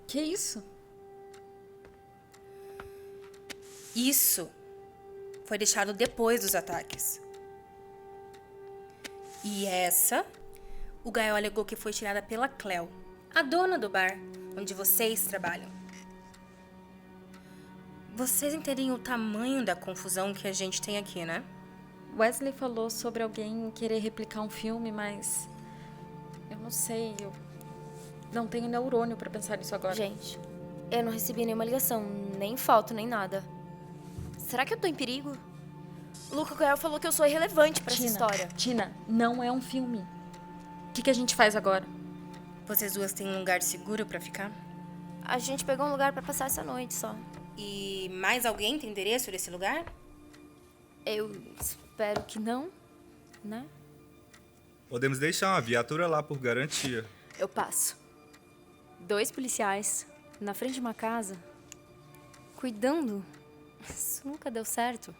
Que isso? Isso foi deixado depois dos ataques. E essa, o Gael alegou que foi tirada pela Cleo, a dona do bar onde vocês trabalham. Vocês entendem o tamanho da confusão que a gente tem aqui, né? Wesley falou sobre alguém querer replicar um filme, mas... eu não sei, eu não tenho neurônio pra pensar nisso agora. Gente, eu não recebi nenhuma ligação, nem foto, nem nada. Será que eu tô em perigo? Luca Gael falou que eu sou irrelevante pra essa história. Tina, não é um filme. O que a gente faz agora? Vocês duas têm um lugar seguro pra ficar? A gente pegou um lugar pra passar essa noite só. E mais alguém tem endereço desse lugar? Eu espero que não, né? Podemos deixar uma viatura lá por garantia. Eu passo. 2 policiais na frente de uma casa, cuidando. Isso nunca deu certo.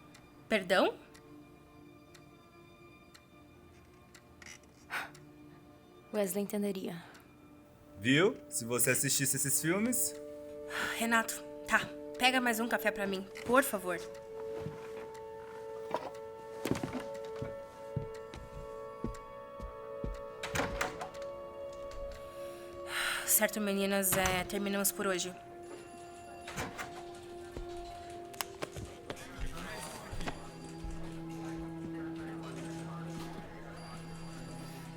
Perdão? Wesley entenderia. Viu? Se você assistisse esses filmes... Renato, tá. Pega mais um café pra mim, por favor. Certo, meninas, terminamos por hoje.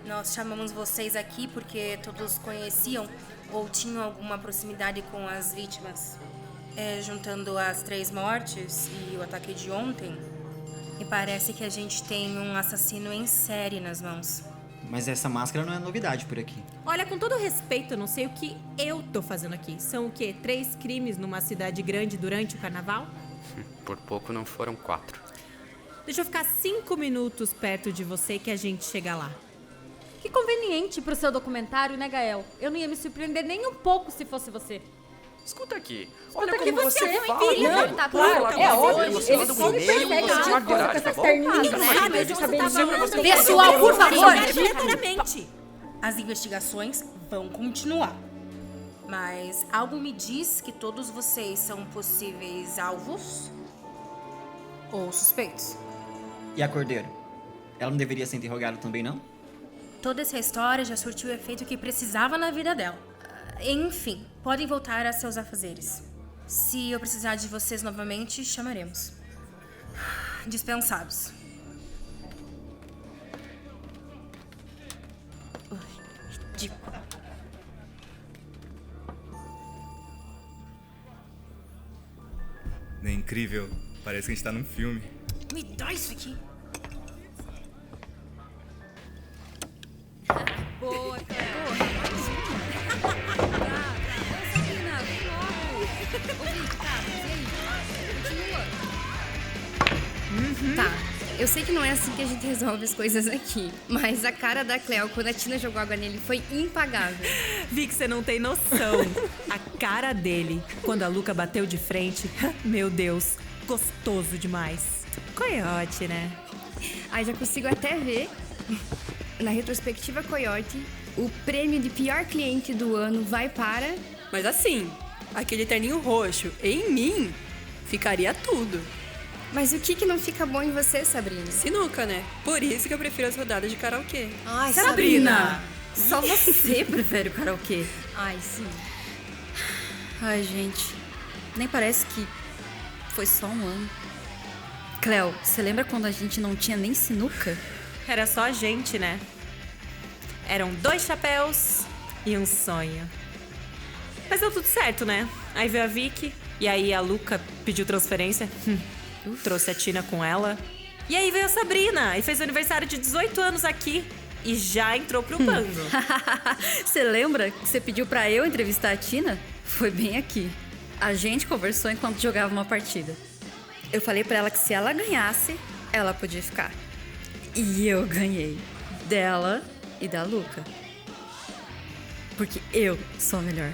Nós chamamos vocês aqui porque todos conheciam ou tinham alguma proximidade com as vítimas. Juntando as 3 mortes e o ataque de ontem, e parece que a gente tem um assassino em série nas mãos. Mas essa máscara não é novidade por aqui. Olha, com todo respeito, eu não sei o que eu tô fazendo aqui. São o quê? 3 crimes numa cidade grande durante o carnaval? Por pouco não foram 4. Deixa eu ficar 5 minutos perto de você que a gente chega lá. Que conveniente pro seu documentário, né, Gael? Eu não ia me surpreender nem um pouco se fosse você. Escuta aqui. Olha Olha como como você você fala. fala. Não, tá claro, é óbvio. Ele Ele só me persegue de acordo com essas terninhas, né? De cabelinho. Pessoal, por favor! Diretamente. As investigações vão continuar. Mas algo me diz que todos vocês são possíveis alvos ou suspeitos. E a Cordeiro? Ela não deveria ser interrogada também, não? Toda essa história já surtiu o efeito que precisava na vida dela. Enfim, podem voltar a seus afazeres. Se eu precisar de vocês novamente, chamaremos. Dispensados. Ridículo. É incrível. Parece que a gente tá num filme. Me dá isso aqui. Boa, Cleo. Sabrina, vem logo. Ouvi, tá, mas e aí? Continua. Tá, eu sei que não é assim que a gente resolve as coisas aqui, mas a cara da Cleo quando a Tina jogou água nele foi impagável. Vi que você não tem noção. A cara dele, quando a Luca bateu de frente, meu Deus, gostoso demais. Coiote, né? Aí já consigo até ver, na retrospectiva Coyote, o prêmio de pior cliente do ano vai para... Mas assim, aquele terninho roxo, em mim, ficaria tudo. Mas o que não fica bom em você, Sabrina? Sinuca, né? Por isso que eu prefiro as rodadas de karaokê. Ai, Sabrina! Só você prefere o karaokê. Ai, sim. Ai, gente, nem parece que foi só um ano. Cleo, você lembra quando a gente não tinha nem sinuca? Era só a gente, né? Eram 2 chapéus e um sonho. Mas deu tudo certo, né? Aí veio a Vicky, e aí a Luca pediu transferência. Trouxe a Tina com ela. E aí veio a Sabrina e fez o aniversário de 18 anos aqui. E já entrou pro bando. Você lembra que você pediu pra eu entrevistar a Tina? Foi bem aqui. A gente conversou enquanto jogava uma partida. Eu falei pra ela que se ela ganhasse, ela podia ficar. E eu ganhei. Dela e da Luca. Porque eu sou a melhor.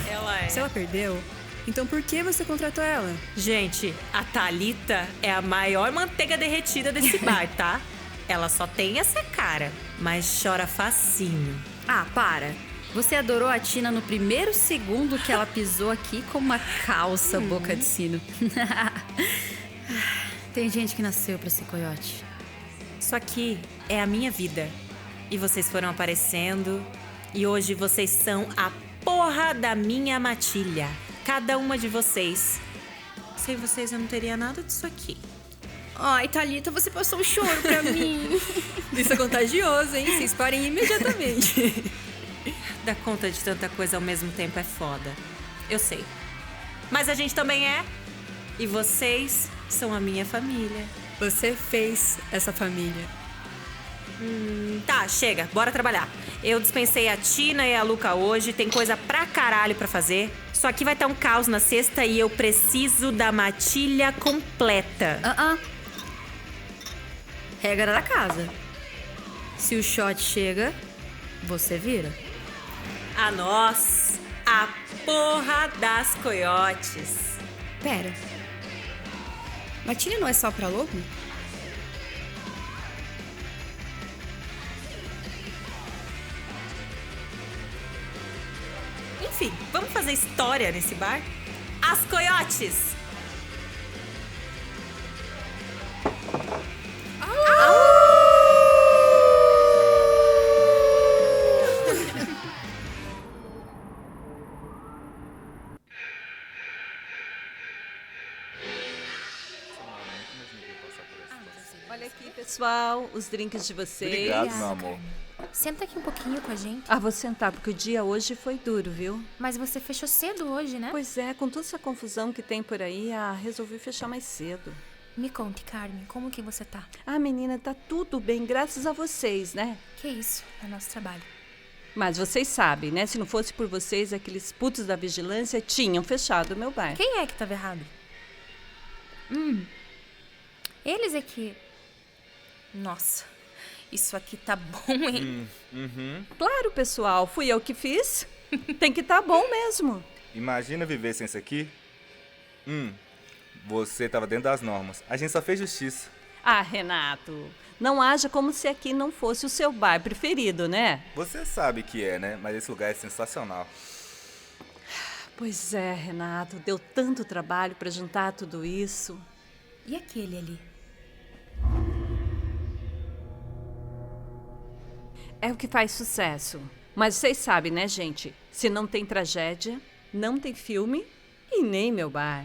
Ela é. Se ela perdeu, então por que você contratou ela? Gente, a Thalita é a maior manteiga derretida desse bar, tá? Ela só tem essa cara, mas chora facinho. Ah, para. Você adorou a Tina no primeiro segundo que ela pisou aqui com uma calça boca de sino. Tem gente que nasceu pra ser coiote. Isso aqui é a minha vida. E vocês foram aparecendo. E hoje vocês são a porra da minha matilha. Cada uma de vocês. Sem vocês eu não teria nada disso aqui. Ai, Thalita, você passou um choro pra mim. Isso é contagioso, hein? Vocês parem imediatamente. Dar conta de tanta coisa ao mesmo tempo é foda. Eu sei. Mas a gente também é. E vocês são a minha família. Você fez essa família. Tá, chega. Bora trabalhar. Eu dispensei a Tina e a Luca hoje. Tem coisa pra caralho pra fazer. Só que vai estar um caos na sexta e eu preciso da matilha completa. Regra da casa. Se o shot chega, você vira. A nós, a porra das coiotes. Pera. Matilha não é só pra lobo? Enfim, vamos fazer história nesse bar? As coiotes! Olha aqui, pessoal, os drinks de vocês. Obrigado, meu amor. Senta aqui um pouquinho com a gente. Ah, vou sentar, porque o dia hoje foi duro, viu? Mas você fechou cedo hoje, né? Pois é, com toda essa confusão que tem por aí, resolvi fechar mais cedo. Me conte, Carmen, como que você tá? Ah, menina, tá tudo bem, graças a vocês, né? Que isso, é nosso trabalho. Mas vocês sabem, né? Se não fosse por vocês, aqueles putos da vigilância tinham fechado o meu bar. Quem é que tava errado? Eles é que... Nossa, isso aqui tá bom, hein? Claro, pessoal, fui eu que fiz. Tem que tá bom mesmo. Imagina viver sem isso aqui. Você tava dentro das normas. A gente só fez justiça. Ah, Renato, não haja como se aqui não fosse o seu bar preferido, né? Você sabe que é, né? Mas esse lugar é sensacional. Pois é, Renato, deu tanto trabalho pra juntar tudo isso. E aquele ali? É o que faz sucesso. Mas vocês sabem, né, gente? Se não tem tragédia, não tem filme e nem meu bar.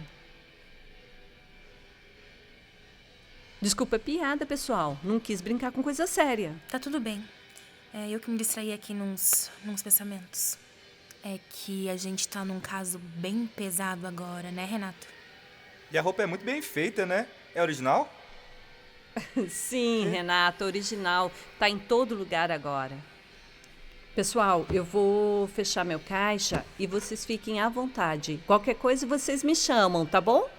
Desculpa a piada, pessoal. Não quis brincar com coisa séria. Tá tudo bem. É eu que me distraí aqui nos pensamentos. É que a gente tá num caso bem pesado agora, né, Renato? E a roupa é muito bem feita, né? É original? Sim, Renato, original. Tá em todo lugar agora. Pessoal, eu vou fechar meu caixa e vocês fiquem à vontade. Qualquer coisa vocês me chamam, tá bom?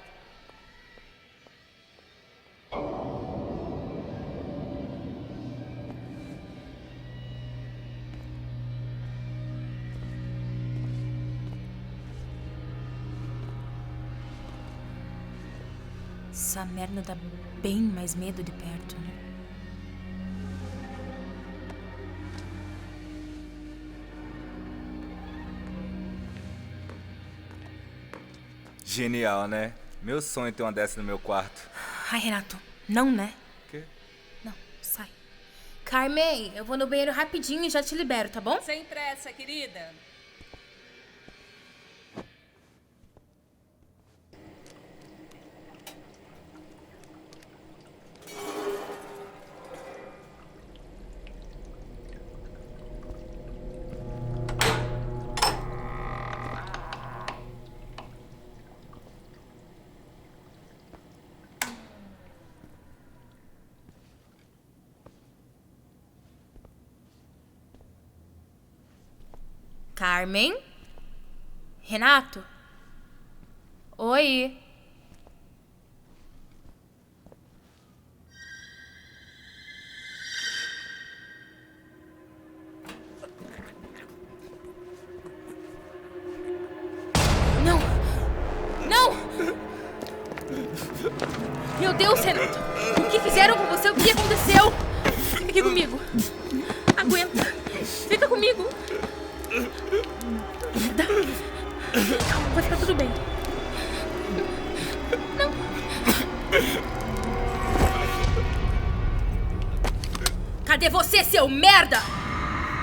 Essa merda dá bem mais medo de perto, né? Genial, né? Meu sonho é ter uma dessa no meu quarto. Ai, Renato, não, né? O quê? Não, sai. Carmen, eu vou no banheiro rapidinho e já te libero, tá bom? Sem pressa, querida. Carmen? Renato? Oi? fizeram com você, o que aconteceu? Fica aqui comigo. Aguenta. Fica comigo. Calma, vai ficar tudo bem. Não. Cadê você, seu merda?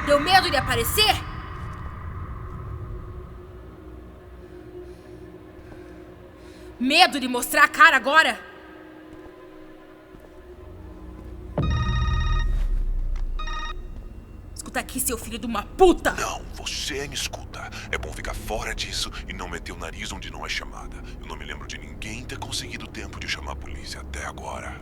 Deu medo de aparecer? Medo de mostrar a cara agora? Escuta aqui, seu filho de uma puta! Não, você me escuta. É bom ficar fora disso e não meter o nariz onde não é chamada. Eu não me lembro de ninguém ter conseguido tempo de chamar a polícia até agora.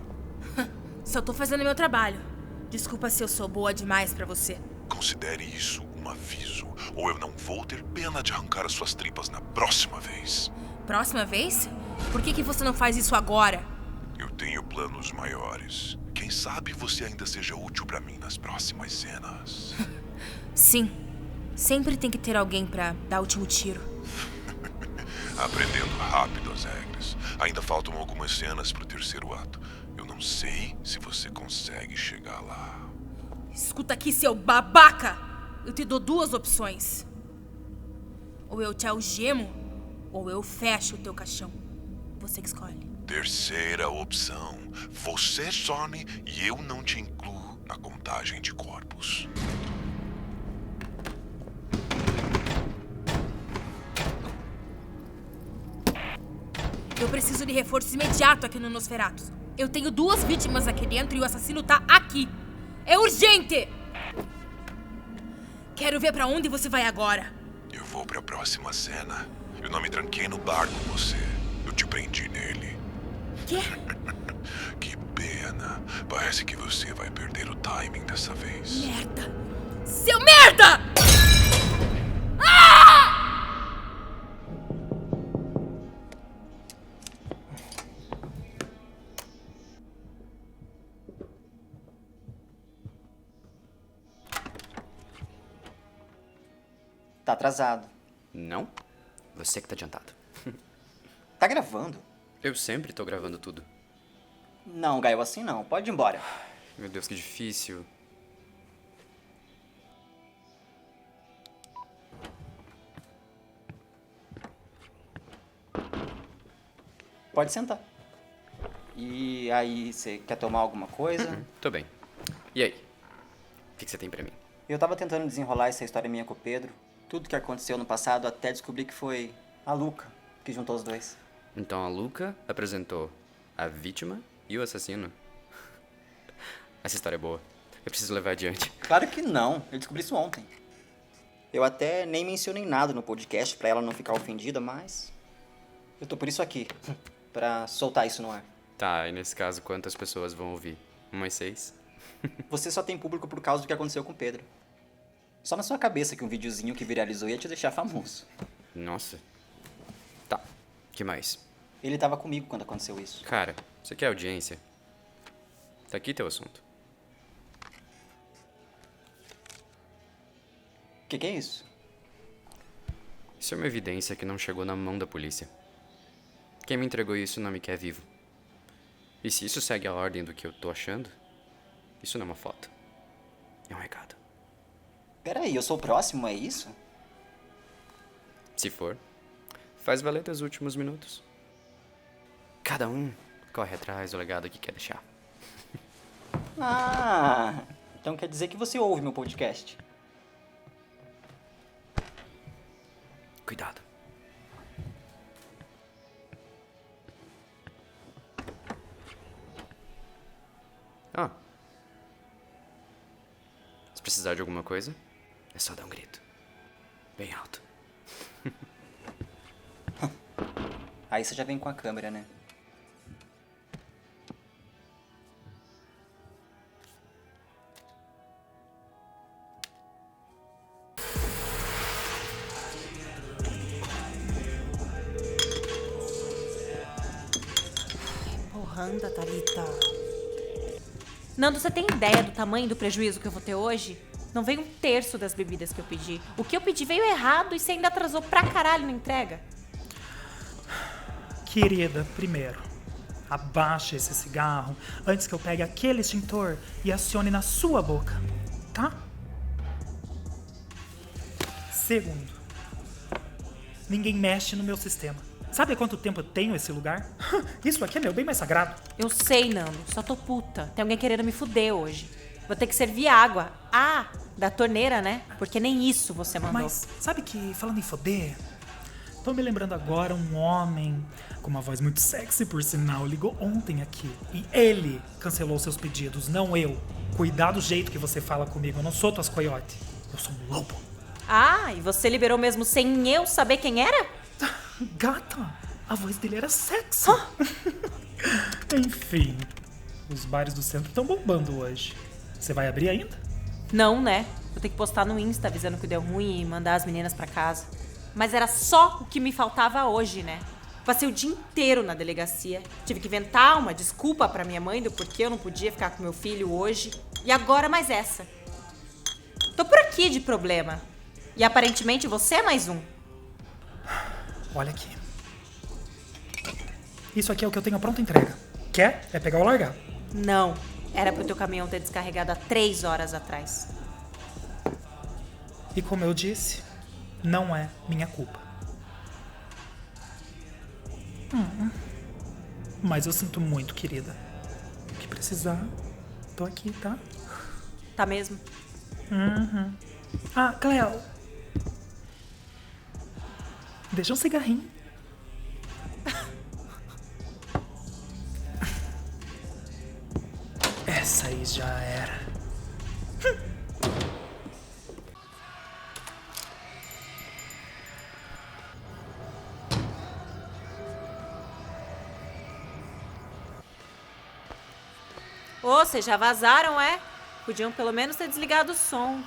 Só tô fazendo meu trabalho. Desculpa se eu sou boa demais pra você. Considere isso um aviso, ou eu não vou ter pena de arrancar as suas tripas na próxima vez. Próxima vez? Por que você não faz isso agora? Eu tenho planos maiores. Quem sabe você ainda seja útil pra mim nas próximas cenas. Sim. Sempre tem que ter alguém pra dar o último tiro. Aprendendo rápido as regras. Ainda faltam algumas cenas pro terceiro ato. Eu não sei se você consegue chegar lá. Escuta aqui, seu babaca! Eu te dou duas opções. Ou eu te algemo, ou eu fecho o teu caixão. Você que escolhe. Terceira opção. Você some e eu não te incluo na contagem de corpos. Eu preciso de reforço imediato aqui no Nosferatus. Eu tenho 2 vítimas aqui dentro e o assassino tá aqui. É urgente! Quero ver pra onde você vai agora. Eu vou pra próxima cena. Eu não me tranquei no bar com você. Eu te prendi nele. Quê? Que pena. Parece que você vai perder o timing dessa vez. Merda! Seu merda! Ah! Tá atrasado. Não? Você que tá adiantado. Tá gravando? Eu sempre tô gravando tudo. Não, Gael, assim não. Pode ir embora. Meu Deus, que difícil. Pode sentar. E aí, você quer tomar alguma coisa? Tô bem. E aí? O que você tem pra mim? Eu tava tentando desenrolar essa história minha com o Pedro. Tudo que aconteceu no passado até descobri que foi a Luca que juntou os dois. Então a Luca apresentou a vítima e o assassino. Essa história é boa. Eu preciso levar adiante. Claro que não. Eu descobri isso ontem. Eu até nem mencionei nada no podcast pra ela não ficar ofendida, mas... eu tô por isso aqui. Pra soltar isso no ar. Tá, e nesse caso, quantas pessoas vão ouvir? Umas 6? Você só tem público por causa do que aconteceu com o Pedro. Só na sua cabeça que um videozinho que viralizou ia te deixar famoso. Nossa. Tá, que mais? Ele tava comigo quando aconteceu isso. Cara, você quer audiência? Tá aqui teu assunto. O que é isso? Isso é uma evidência que não chegou na mão da polícia. Quem me entregou isso não me quer vivo. E se isso segue a ordem do que eu tô achando, isso não é uma foto. É um recado. Peraí, eu sou o próximo, é isso? Se for, faz valer teus últimos minutos. Cada um corre atrás do legado que quer deixar. Ah, então quer dizer que você ouve meu podcast. Cuidado. Ah. Se precisar de alguma coisa, é só dar um grito. Bem alto. Aí você já vem com a câmera, né? Anda, Thalita. Nando, você tem ideia do tamanho do prejuízo que eu vou ter hoje? Não veio 1/3 das bebidas que eu pedi. O que eu pedi veio errado e você ainda atrasou pra caralho na entrega. Querida, primeiro, abaixe esse cigarro antes que eu pegue aquele extintor e acione na sua boca, tá? Segundo, ninguém mexe no meu sistema. Sabe há quanto tempo eu tenho esse lugar? Isso aqui é meu bem mais sagrado. Eu sei, Nano. Só tô puta. Tem alguém querendo me fuder hoje. Vou ter que servir água. Ah, da torneira, né? Porque nem isso você mandou. Mas sabe que, falando em foder, tô me lembrando agora um homem com uma voz muito sexy, por sinal, ligou ontem aqui. E ele cancelou seus pedidos, não eu. Cuidado do jeito que você fala comigo. Eu não sou tuas coiote. Eu sou um lobo. Ah, e você liberou mesmo sem eu saber quem era? Gata, a voz dele era sexy. Enfim, os bares do centro estão bombando hoje. Você vai abrir ainda? Não, né? Vou ter que postar no Insta avisando que deu ruim e mandar as meninas pra casa. Mas era só o que me faltava hoje, né? Passei o dia inteiro na delegacia. Tive que inventar uma desculpa pra minha mãe do porquê eu não podia ficar com meu filho hoje. E agora mais essa. Tô por aqui de problema. E aparentemente você é mais um. Olha aqui. Isso aqui é o que eu tenho a pronta entrega. Quer? É pegar ou largar? Não. Era pro teu caminhão ter descarregado há 3 horas atrás. E como eu disse, não é minha culpa. Mas eu sinto muito, querida. O que precisar, tô aqui, tá? Tá mesmo? Uhum. Ah, Cleo. Deixa um cigarrinho. Essa aí já era. Ô, vocês já vazaram, é? Podiam pelo menos ter desligado o som.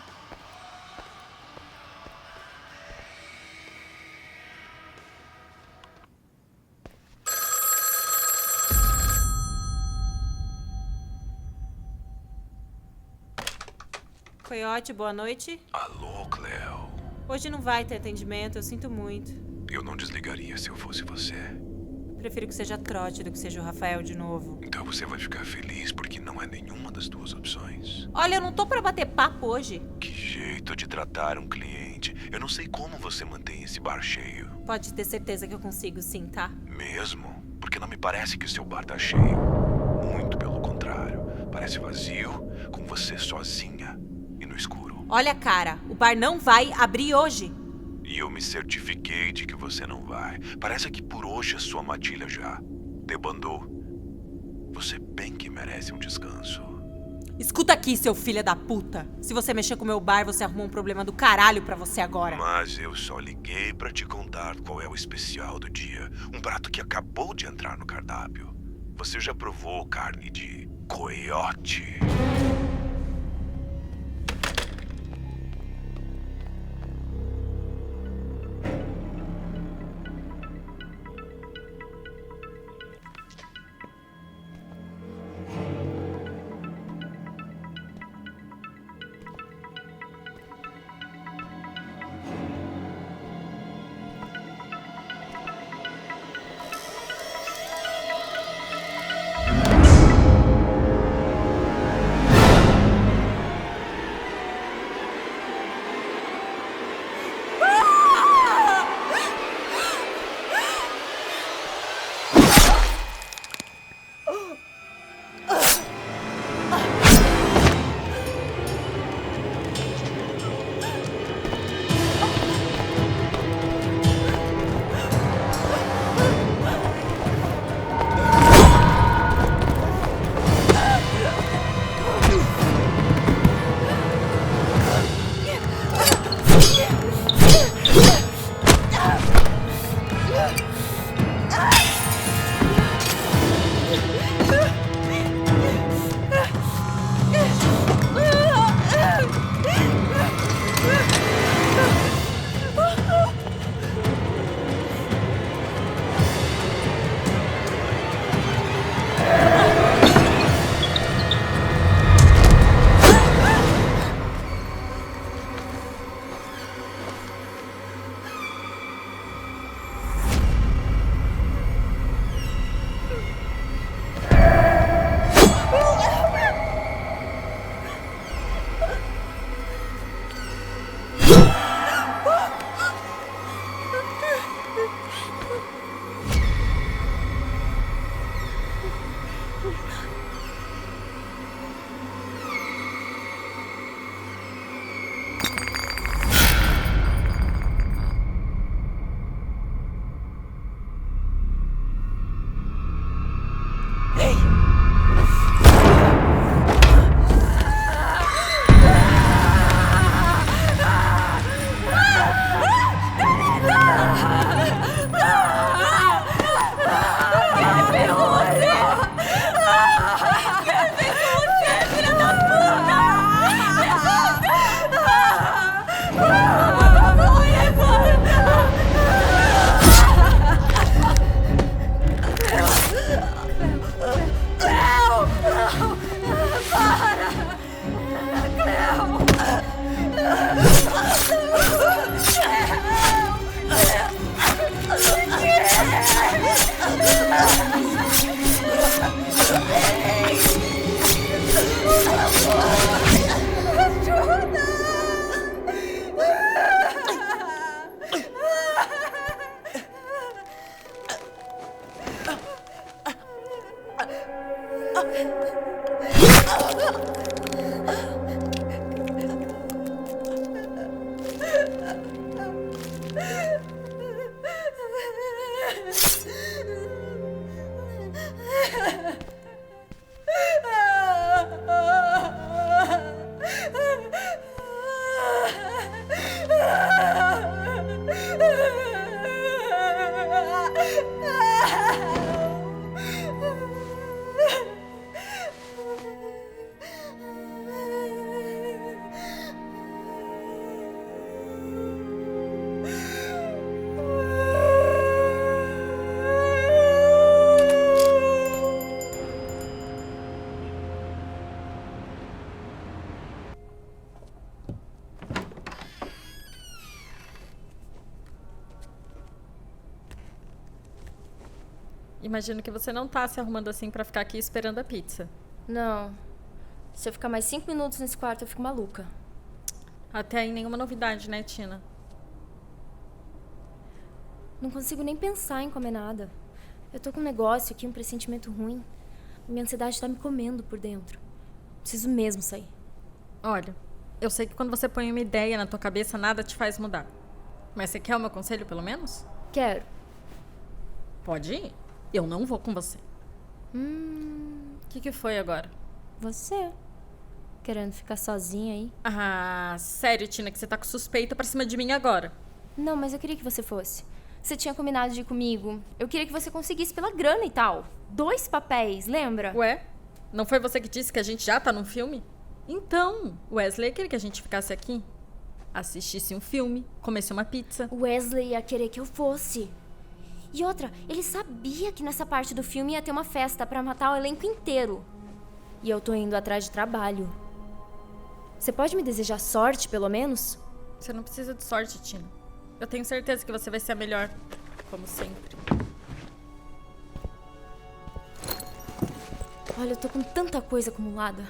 Coiote, boa noite. Alô, Cleo. Hoje não vai ter atendimento, eu sinto muito. Eu não desligaria se eu fosse você. Prefiro que seja Trote do que seja o Rafael de novo. Então você vai ficar feliz porque não é nenhuma das duas opções. Olha, eu não tô pra bater papo hoje. Que jeito de tratar um cliente. Eu não sei como você mantém esse bar cheio. Pode ter certeza que eu consigo sim, tá? Mesmo? Porque não me parece que o seu bar tá cheio. Muito pelo contrário. Parece vazio, com você sozinha e no escuro. Olha, cara, o bar não vai abrir hoje. E eu me certifiquei de que você não vai. Parece que por hoje a sua matilha já debandou. Você bem que merece um descanso. Escuta aqui, seu filho da puta. Se você mexer com o meu bar, você arrumou um problema do caralho pra você agora. Mas eu só liguei pra te contar qual é o especial do dia. Um prato que acabou de entrar no cardápio. Você já provou carne de coiote? Imagino que você não tá se arrumando assim pra ficar aqui esperando a pizza. Não. Se eu ficar mais 5 minutos nesse quarto, eu fico maluca. Até aí nenhuma novidade, né, Tina? Não consigo nem pensar em comer nada. Eu tô com um negócio aqui, um pressentimento ruim. Minha ansiedade tá me comendo por dentro. Preciso mesmo sair. Olha, eu sei que quando você põe uma ideia na tua cabeça, nada te faz mudar. Mas você quer o meu conselho, pelo menos? Quero. Pode ir. Eu não vou com você. O que foi agora? Você. Querendo ficar sozinha aí. Ah, sério, Tina, que você tá com suspeita pra cima de mim agora. Não, mas eu queria que você fosse. Você tinha combinado de ir comigo. Eu queria que você conseguisse pela grana e tal. 2 papéis, lembra? Ué? Não foi você que disse que a gente já tá num filme? Então, Wesley queria que a gente ficasse aqui. Assistisse um filme, comesse uma pizza. Wesley ia querer que eu fosse. E outra, ele sabia que nessa parte do filme ia ter uma festa pra matar o elenco inteiro. E eu tô indo atrás de trabalho. Você pode me desejar sorte, pelo menos? Você não precisa de sorte, Tina. Eu tenho certeza que você vai ser a melhor, como sempre. Olha, eu tô com tanta coisa acumulada.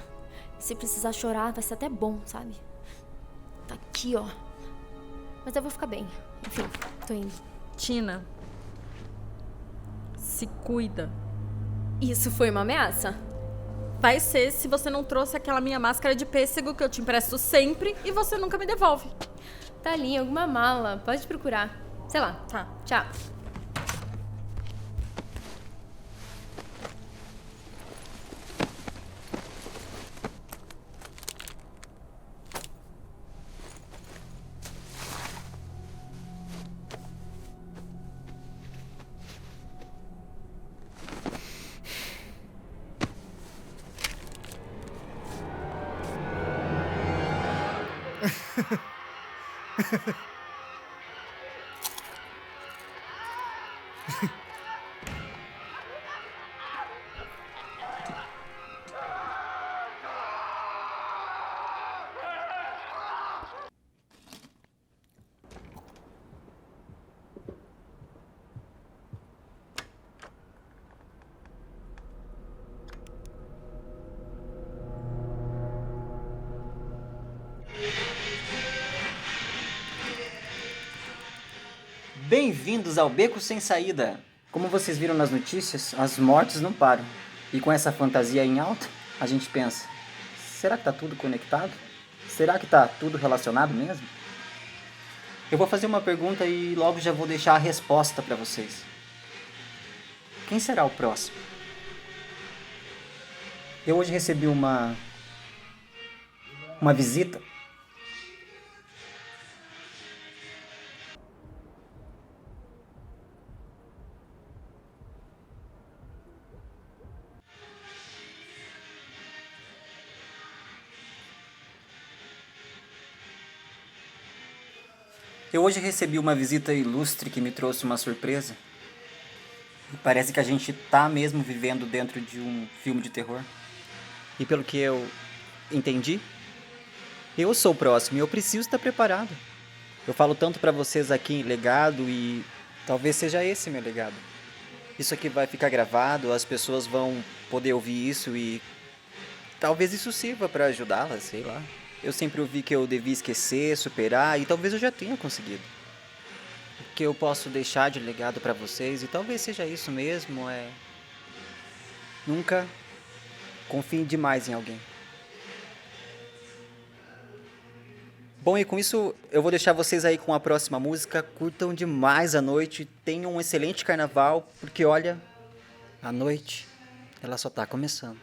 Se precisar chorar, vai ser até bom, sabe? Tá aqui, ó. Mas eu vou ficar bem. Enfim, tô indo. Tina, se cuida. Isso foi uma ameaça? Vai ser se você não trouxe aquela minha máscara de pêssego que eu te empresto sempre e você nunca me devolve. Tá ali em alguma mala. Pode procurar. Sei lá. Tá. Tchau. Bem-vindos ao Beco Sem Saída. Como vocês viram nas notícias, as mortes não param. E com essa fantasia em alta, a gente pensa, será que tá tudo conectado? Será que tá tudo relacionado mesmo? Eu vou fazer uma pergunta e logo já vou deixar a resposta para vocês. Quem será o próximo? Eu hoje recebi uma visita. Eu hoje recebi uma visita ilustre que me trouxe uma surpresa. E parece que a gente tá mesmo vivendo dentro de um filme de terror. E pelo que eu entendi, eu sou o próximo e eu preciso estar preparado. Eu falo tanto pra vocês aqui em legado e talvez seja esse meu legado. Isso aqui vai ficar gravado, as pessoas vão poder ouvir isso e talvez isso sirva pra ajudá-las, sei lá. Eu sempre ouvi que eu devia esquecer, superar, e talvez eu já tenha conseguido. O que eu posso deixar de legado pra vocês, e talvez seja isso mesmo, nunca confie demais em alguém. Bom, e com isso eu vou deixar vocês aí com a próxima música. Curtam demais a noite, tenham um excelente carnaval, porque olha, a noite, ela só tá começando.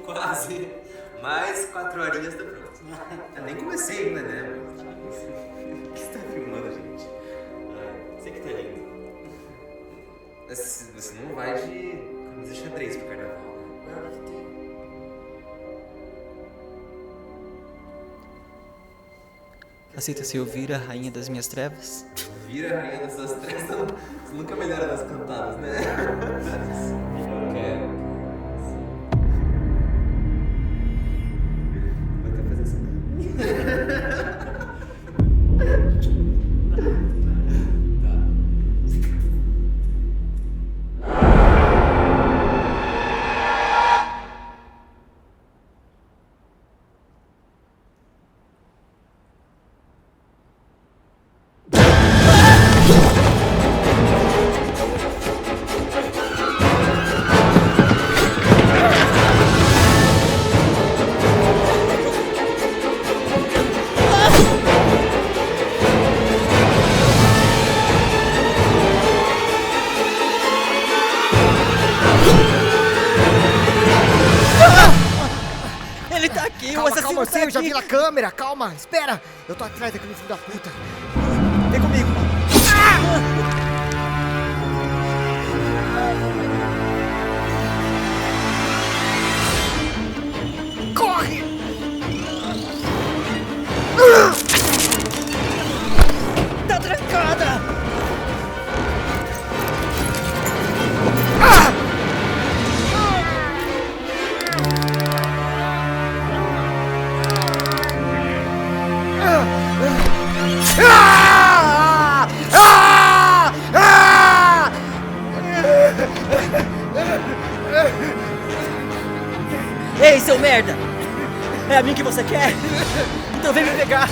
Quase. Mais 4 horinhas tá pronto. Eu nem comecei ainda, né? O que você tá filmando, gente? Você que tá lindo. Você não vai de camisa xadrez pro carnaval, né? Aceita se eu vir a rainha das minhas trevas? Vira a rainha das suas trevas, você nunca melhora nas cantadas, né? Eu quero. Calma, eu sei, eu já vi na câmera, calma, espera! Eu tô atrás daquele filho da puta. Vem comigo. Corre! Tá trancada! Ei, seu merda! É a mim que você quer? Então vem me pegar!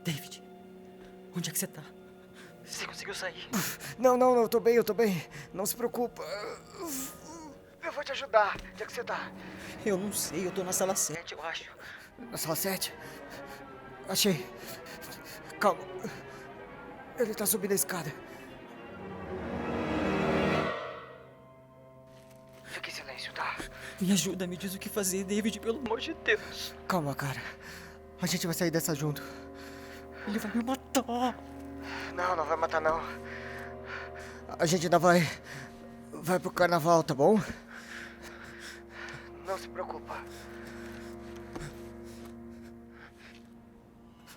David, onde é que você tá? Você conseguiu sair? Não, eu tô bem. Não se preocupa. Eu vou te ajudar. Onde é que você tá? Eu não sei, eu tô na sala 7, eu acho. Na sala 7? Achei. Calma. Ele tá subindo a escada. silêncio, tá? Me ajuda, me diz o que fazer, David, pelo amor de Deus. Calma, cara. A gente vai sair dessa junto. Ele vai me matar. Não, não vai matar, não. A gente ainda vai pro carnaval, tá bom? Não se preocupa.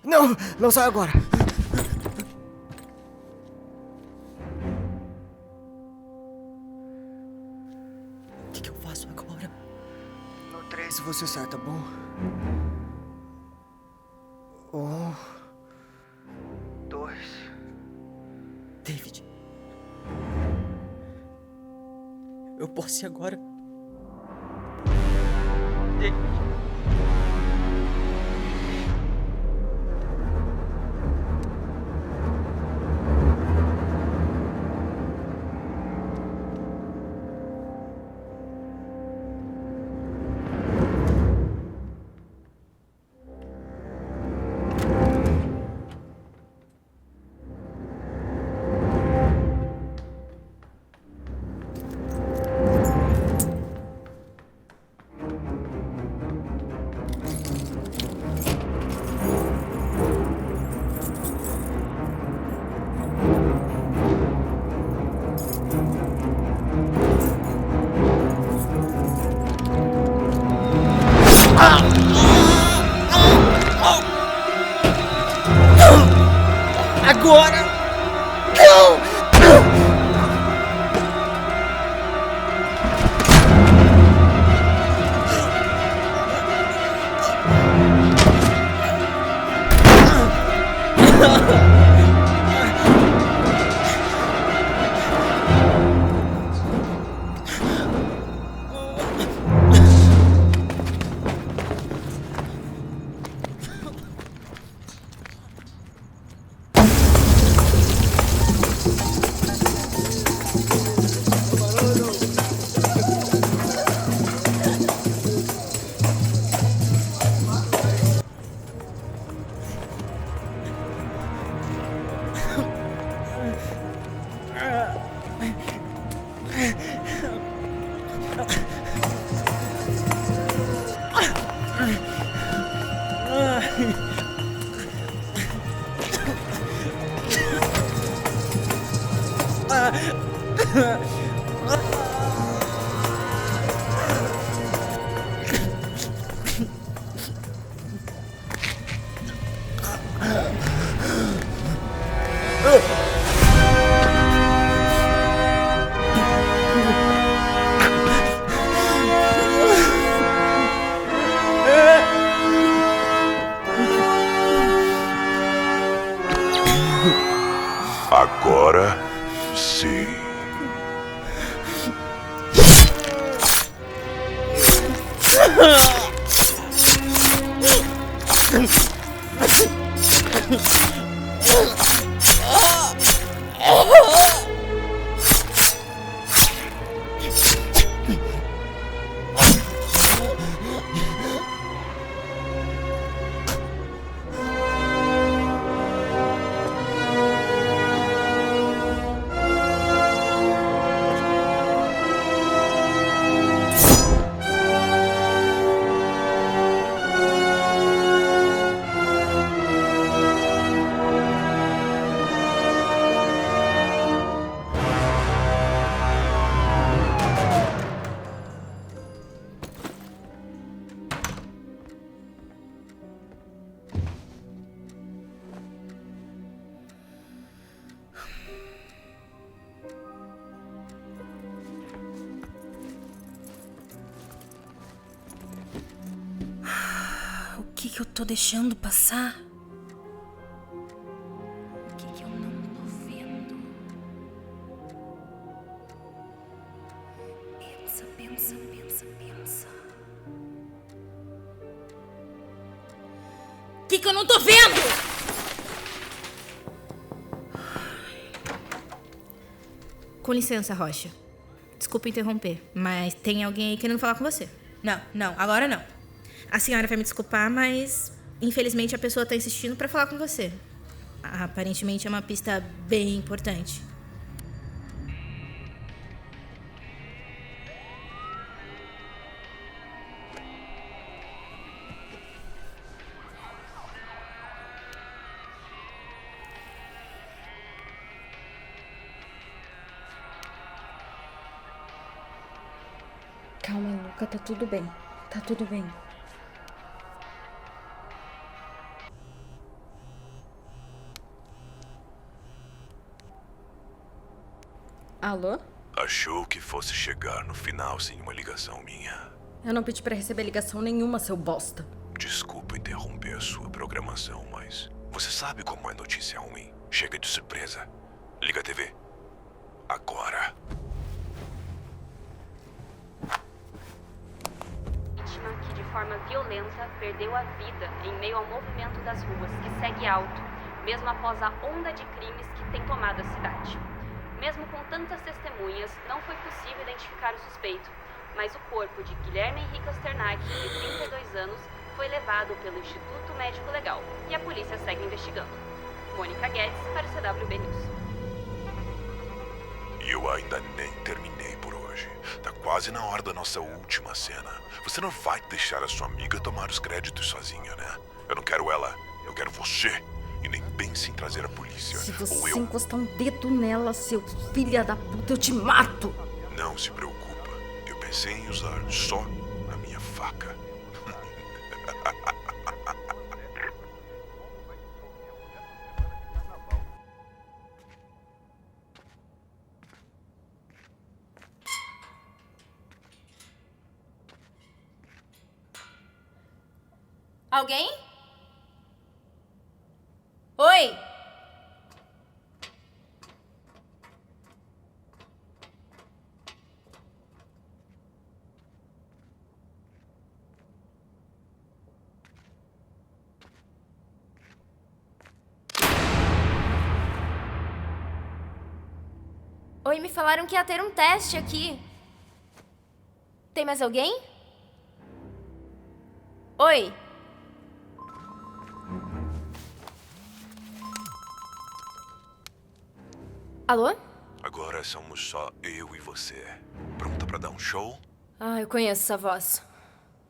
Não! Não sai agora! O que eu faço agora? No 3 você sai, tá bom? 1, 2. David. Eu posso ir agora? David. Agora! Não! Agora sim. O que eu tô deixando passar? O que eu não tô vendo? Pensa, pensa, pensa, pensa. O que eu não tô vendo? Com licença, Rocha. Desculpa interromper, mas tem alguém aí querendo falar com você. Não, agora não. A senhora vai me desculpar, mas infelizmente a pessoa tá insistindo pra falar com você. Aparentemente é uma pista bem importante. Calma, Luca, tá tudo bem. Tá tudo bem. Alô? Achou que fosse chegar no final sem uma ligação minha? Eu não pedi pra receber ligação nenhuma, seu bosta. Desculpa interromper a sua programação, mas você sabe como é notícia ruim. Chega de surpresa. Liga a TV. Agora. Vítima que de forma violenta perdeu a vida em meio ao movimento das ruas, que segue alto, mesmo após a onda de crimes que tem tomado a cidade. Mesmo com tantas testemunhas, não foi possível identificar o suspeito, mas o corpo de Guilherme Henrique Osternack, de 32 anos, foi levado pelo Instituto Médico Legal e a polícia segue investigando. Mônica Guedes para o CWB News. E eu ainda nem terminei por hoje. Tá quase na hora da nossa última cena. Você não vai deixar a sua amiga tomar os créditos sozinha, né? Eu não quero ela, eu quero você. E nem pense em trazer a polícia. Se você ou eu... encostar um dedo nela, seu filho da puta, eu te mato. Não se preocupa. Eu pensei em usar só a minha faca. Alguém? Oi? Oi, me falaram que ia ter um teste aqui. Tem mais alguém? Oi? Alô? Agora somos só eu e você. Pronta pra dar um show? Ah, eu conheço essa voz.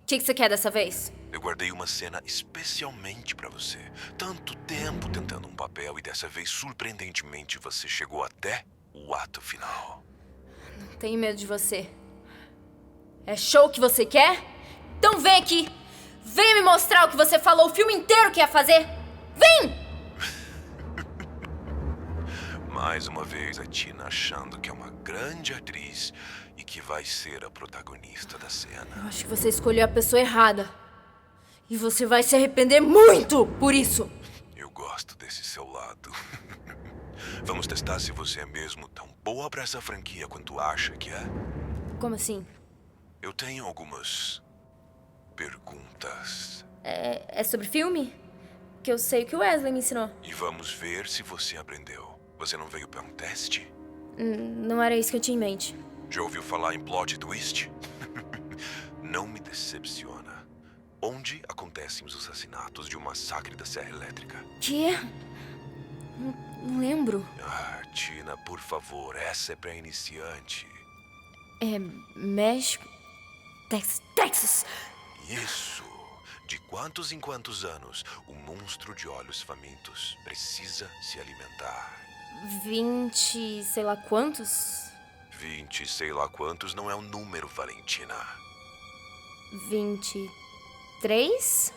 O que você quer dessa vez? Eu guardei uma cena especialmente pra você. Tanto tempo tentando um papel e dessa vez, surpreendentemente, você chegou até o ato final. Não tenho medo de você. É show que você quer? Então vem aqui! Vem me mostrar o que você falou o filme inteiro que ia fazer! Vem! Mais uma vez, a Tina achando que é uma grande atriz e que vai ser a protagonista da cena. Eu acho que você escolheu a pessoa errada. E você vai se arrepender muito por isso. Eu gosto desse seu lado. Vamos testar se você é mesmo tão boa pra essa franquia quanto acha que é? Como assim? Eu tenho algumas perguntas. É sobre filme? Que eu sei o que o Wesley me ensinou. E vamos ver se você aprendeu. Você não veio pra um teste? Não era isso que eu tinha em mente. Já ouviu falar em plot twist? Não me decepciona. Onde acontecem os assassinatos de um massacre da Serra Elétrica? Que? Não lembro. Ah, Tina, por favor, essa é pra iniciante. É México? Texas. Isso. De quantos em quantos anos o monstro de olhos famintos precisa se alimentar? 20, sei lá quantos? 20, sei lá quantos não é um número, Valentina. 23?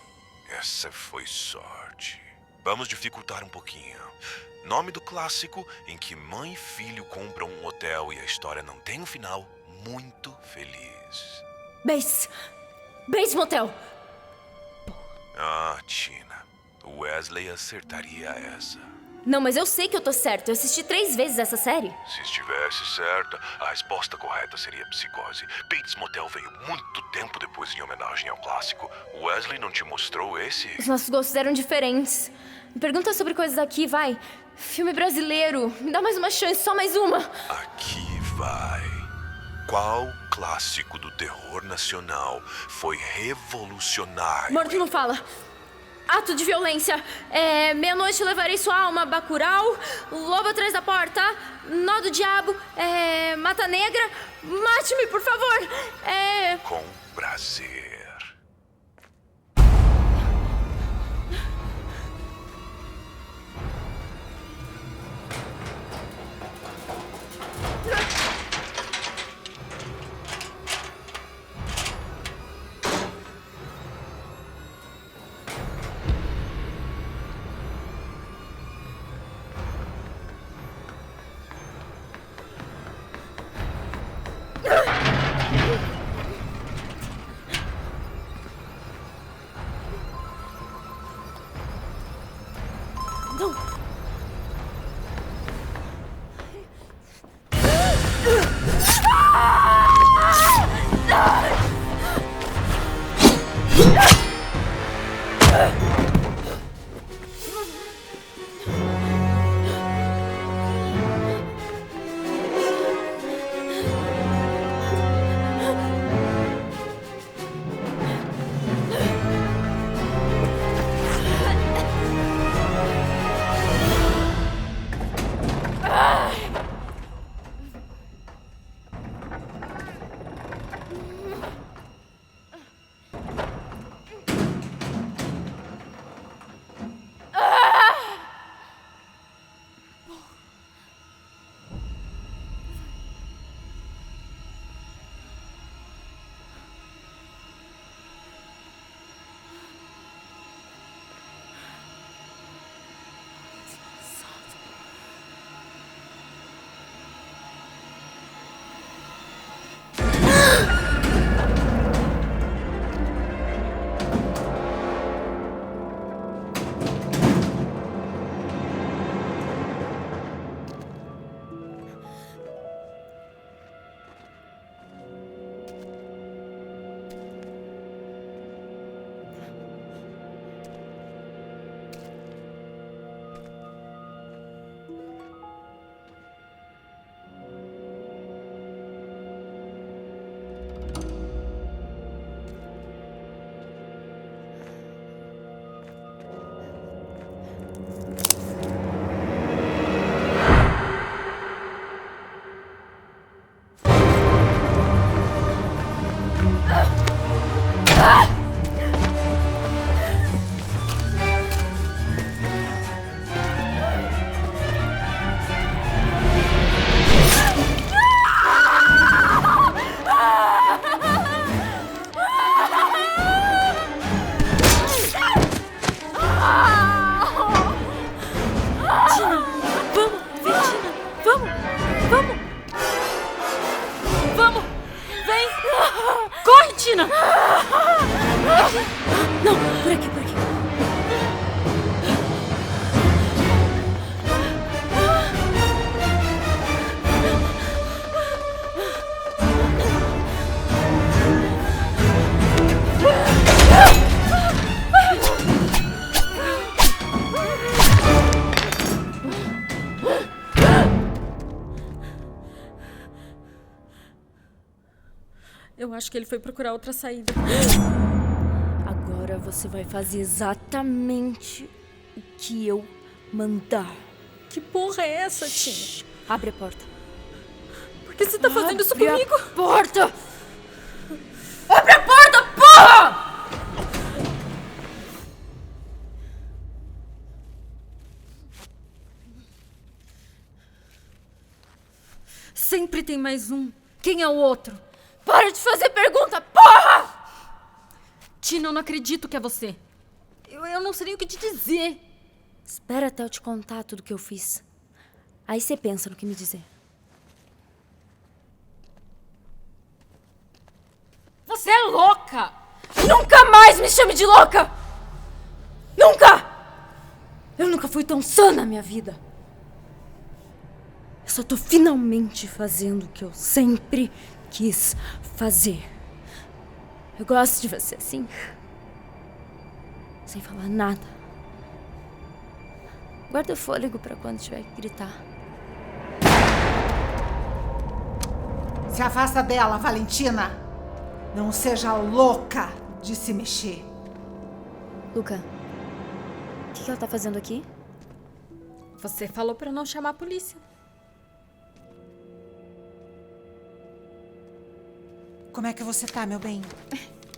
Essa foi sorte. Vamos dificultar um pouquinho. Nome do clássico em que mãe e filho compram um hotel e a história não tem um final muito feliz. Bates Motel. Ah, Tina. O Wesley acertaria essa. Não, mas eu sei que eu tô certo. Eu assisti 3 vezes essa série. Se estivesse certa, a resposta correta seria Psicose. Bates Motel veio muito tempo depois em homenagem ao clássico. O Wesley não te mostrou esse? Os nossos gostos eram diferentes. Me pergunta sobre coisas aqui, vai. Filme brasileiro. Me dá mais uma chance, só mais uma. Aqui vai. Qual clássico do terror nacional foi revolucionário? Morto não fala. Ato de violência. Meia-noite levarei sua alma. Bacurau. Lobo atrás da porta. Nó do diabo. Mata Negra. Mate-me, por favor. Com prazer. Não. Tina! Não, por aqui, por aqui. Eu acho que ele foi procurar outra saída. Agora você vai fazer exatamente o que eu mandar. Que porra é essa, Tina? Abre a porta. Por que você tá fazendo isso comigo? Abre a porta! Abre a porta, porra! Sempre tem mais um. Quem é o outro? Para de fazer pergunta, porra! Tina, eu não acredito que é você. Eu não sei nem o que te dizer. Espera até eu te contar tudo que eu fiz. Aí você pensa no que me dizer. Você é louca! Nunca mais me chame de louca! Nunca! Eu nunca fui tão sã na minha vida. Eu só tô finalmente fazendo o que eu sempre quis fazer. Eu gosto de você assim. Sem falar nada. Guarda o fôlego pra quando tiver que gritar. Se afasta dela, Valentina. Não seja louca de se mexer. Luca, o que ela tá fazendo aqui? Você falou pra não chamar a polícia. Como é que você tá, meu bem?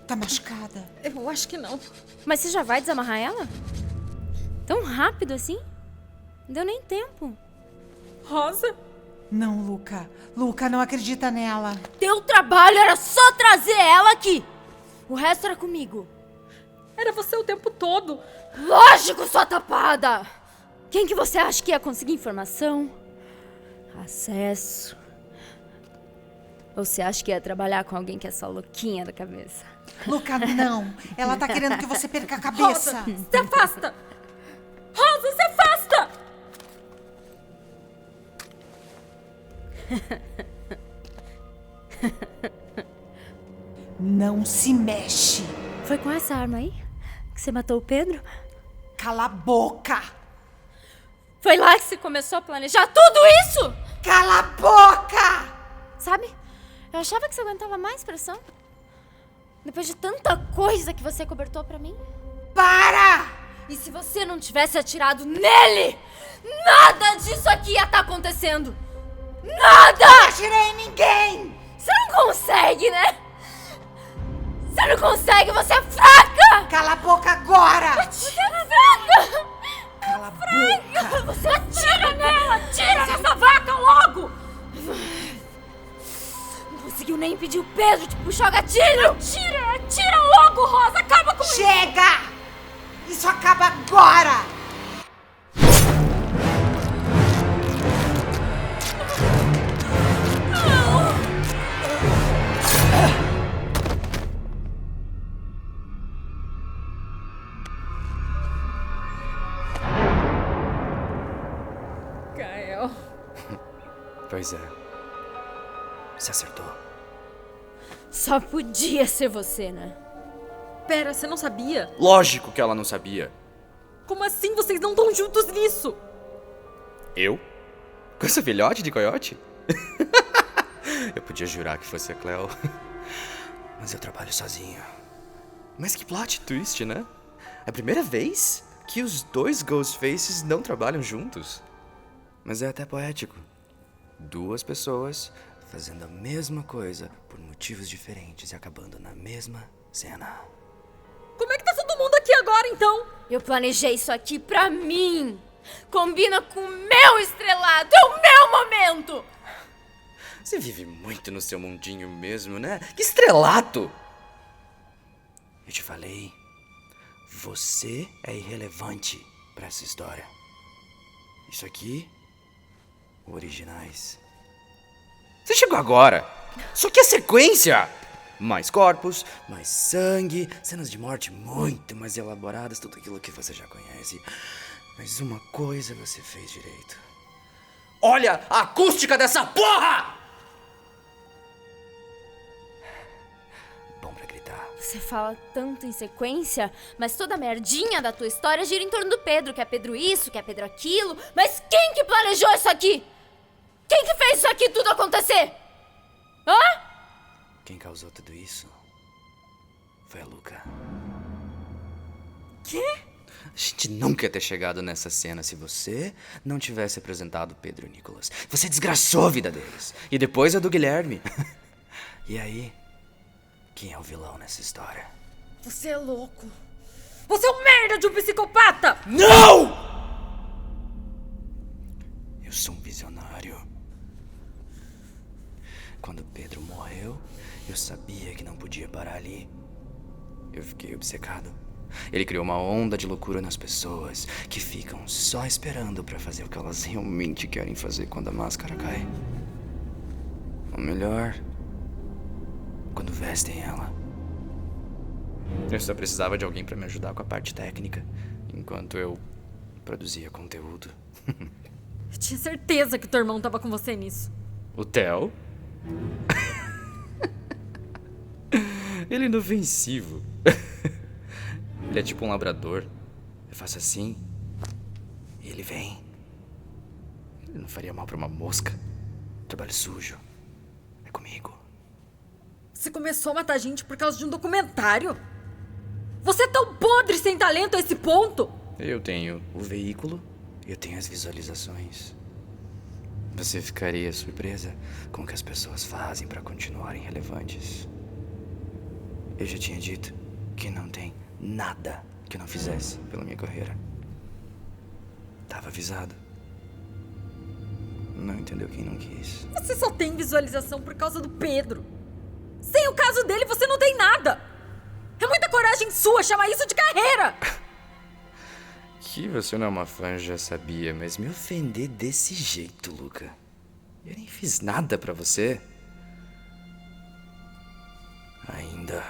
Tá machucada? Eu acho que não. Mas você já vai desamarrar ela? Tão rápido assim? Não deu nem tempo. Rosa? Não, Luca. Luca, não acredita nela. Teu trabalho era só trazer ela aqui. O resto era comigo. Era você o tempo todo. Lógico, sua tapada! Quem que você acha que ia conseguir informação? Acesso? Ou você acha que ia trabalhar com alguém que é só louquinha da cabeça? Luca, não. Ela tá querendo que você perca a cabeça. Rosa, se afasta! Rosa, se afasta! Não se mexe. Foi com essa arma aí que você matou o Pedro? Cala a boca. Foi lá que você começou a planejar tudo isso? Cala a boca! Sabe, eu achava que você aguentava mais pressão. Depois de tanta coisa que você cobertou pra mim. Para! E se você não tivesse atirado nele, nada disso aqui ia estar acontecendo. Nada! Eu não atirei em ninguém! Você não consegue, né? Você não consegue, você é fraca! Cala a boca agora! Você é fraca! Cala a boca! Você atira nela! Atira nessa vaca logo! Não conseguiu nem impedir o Pedro de puxar o gatilho! Atira logo, Rosa! Acaba com isso! Chega! Isso acaba agora! Gael. Pois é. Você acertou. Só podia ser você, né? Pera, você não sabia? Lógico que ela não sabia. Como assim vocês não estão juntos nisso? Eu? Com essa filhote de coiote? Eu podia jurar que fosse a Cleo. Mas eu trabalho sozinho. Mas que plot twist, né? É a primeira vez que os dois Ghostfaces não trabalham juntos. Mas é até poético. Duas pessoas fazendo a mesma coisa por motivos diferentes e acabando na mesma cena. Como é que tá todo mundo aqui agora, então? Eu planejei isso aqui pra mim. Combina com o meu estrelado. É o meu momento. Você vive muito no seu mundinho mesmo, né? Que estrelato! Eu te falei, você é irrelevante pra essa história. Isso aqui, originais. Você chegou agora. Só que é sequência. Mais corpos, mais sangue, cenas de morte muito mais elaboradas, tudo aquilo que você já conhece. Mas uma coisa você fez direito. Olha a acústica dessa porra! Bom pra gritar. Você fala tanto em sequência, mas toda a merdinha da tua história gira em torno do Pedro. Que é Pedro isso, que é Pedro aquilo. Mas quem que planejou isso aqui? Quem que fez isso aqui tudo acontecer? Hã? Quem causou tudo isso foi a Luca. Quê? A gente nunca ia ter chegado nessa cena se você não tivesse apresentado Pedro e Nicolas. Você desgraçou a vida deles. E depois a do Guilherme. E aí, quem é o vilão nessa história? Você é louco. Você é um merda de um psicopata! Não! Eu sou um visionário. Quando Pedro morreu, eu sabia que não podia parar ali. Eu fiquei obcecado. Ele criou uma onda de loucura nas pessoas que ficam só esperando pra fazer o que elas realmente querem fazer quando a máscara cai. Ou melhor, quando vestem ela. Eu só precisava de alguém pra me ajudar com a parte técnica, enquanto eu produzia conteúdo. Eu tinha certeza que teu irmão tava com você nisso. O Theo? Ele é inofensivo. Ele é tipo um labrador. Eu faço assim e ele vem. Ele não faria mal pra uma mosca. Trabalho sujo. É comigo. Você começou a matar gente por causa de um documentário? Você é tão podre e sem talento a esse ponto? Eu tenho o veículo e eu tenho as visualizações. Você ficaria surpresa com o que as pessoas fazem pra continuarem relevantes. Eu já tinha dito que não tem nada que eu não fizesse pela minha carreira. Tava avisado. Não entendeu quem não quis. Você só tem visualização por causa do Pedro. Sem o caso dele, você não tem nada. É muita coragem sua chamar isso de carreira. Que você não é uma fã, já sabia, mas me ofender desse jeito, Luca. Eu nem fiz nada pra você. Ainda.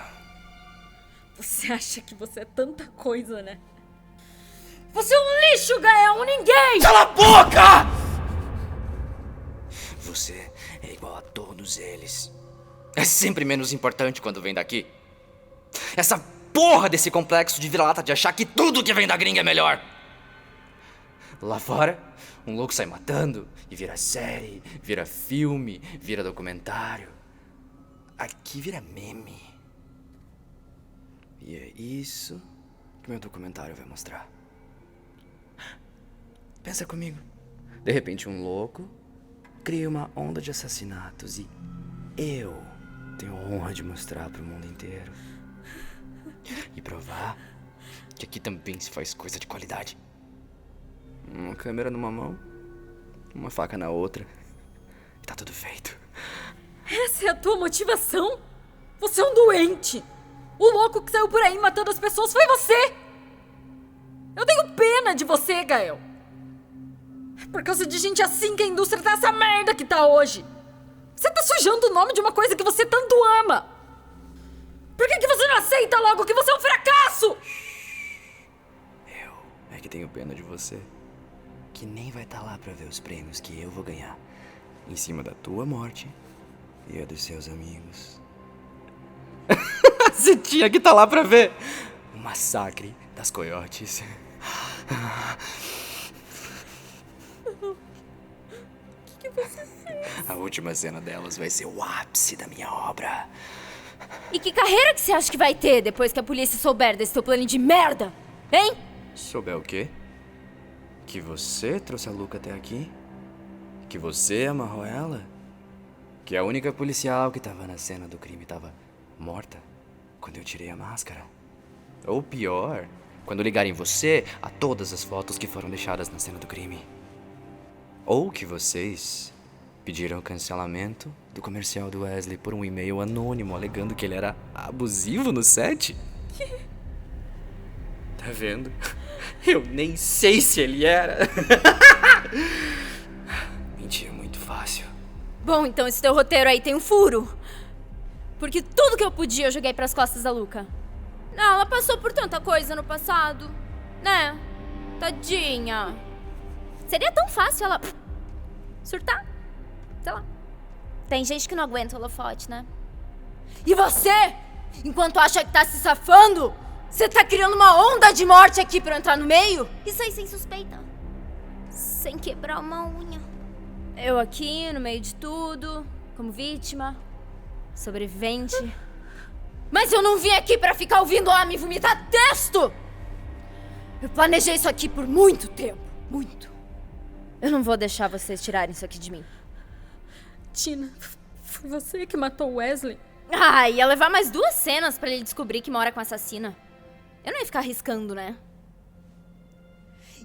Você acha que você é tanta coisa, né? Você é um lixo, Gael, um ninguém! Cala a boca! Você é igual a todos eles. É sempre menos importante quando vem daqui. Essa porra desse complexo de vira-lata de achar que tudo que vem da gringa é melhor. Lá fora, um louco sai matando e vira série, vira filme, vira documentário. Aqui vira meme. E é isso que meu documentário vai mostrar. Pensa comigo. De repente um louco cria uma onda de assassinatos e eu tenho a honra de mostrar pro mundo inteiro. E provar que aqui também se faz coisa de qualidade. Uma câmera numa mão, uma faca na outra. E tá tudo feito. Essa é a tua motivação? Você é um doente. O louco que saiu por aí matando as pessoas foi você. Eu tenho pena de você, Gael. É por causa de gente assim que a indústria tá essa merda que tá hoje. Você tá sujando o nome de uma coisa que você tanto ama. Por que você não aceita logo que você é um fracasso? É que tenho pena de você. Que nem vai estar lá pra ver os prêmios que eu vou ganhar. Em cima da tua morte e a dos seus amigos. Você tinha que estar lá pra ver o massacre das coiotes. O que você fez? A última cena delas vai ser o ápice da minha obra. E que carreira que você acha que vai ter depois que a polícia souber desse teu plano de merda? Hein? Souber o quê? Que você trouxe a Luca até aqui? Que você amarrou ela? Que a única policial que tava na cena do crime tava morta quando eu tirei a máscara? Ou pior, quando ligarem você a todas as fotos que foram deixadas na cena do crime? Ou que vocês pediram cancelamento do comercial do Wesley por um e-mail anônimo alegando que ele era abusivo no set? Tá vendo? Eu nem sei se ele era. Mentir é muito fácil. Bom, então esse teu roteiro aí tem um furo. Porque tudo que eu podia eu joguei pras costas da Luca. Não, ela passou por tanta coisa no passado. Né? Tadinha. Seria tão fácil ela surtar. Sei lá. Tem gente que não aguenta o holofote, né? E você, enquanto acha que tá se safando, você tá criando uma onda de morte aqui pra eu entrar no meio? Isso aí sem suspeita. Sem quebrar uma unha. Eu aqui, no meio de tudo, como vítima, sobrevivente. Mas eu não vim aqui pra ficar ouvindo homem vomitar texto! Eu planejei isso aqui por muito tempo. Muito. Eu não vou deixar vocês tirarem isso aqui de mim. Tina, foi você que matou o Wesley? Ah, ia levar mais 2 cenas pra ele descobrir que mora com a assassina. Eu não ia ficar arriscando, né?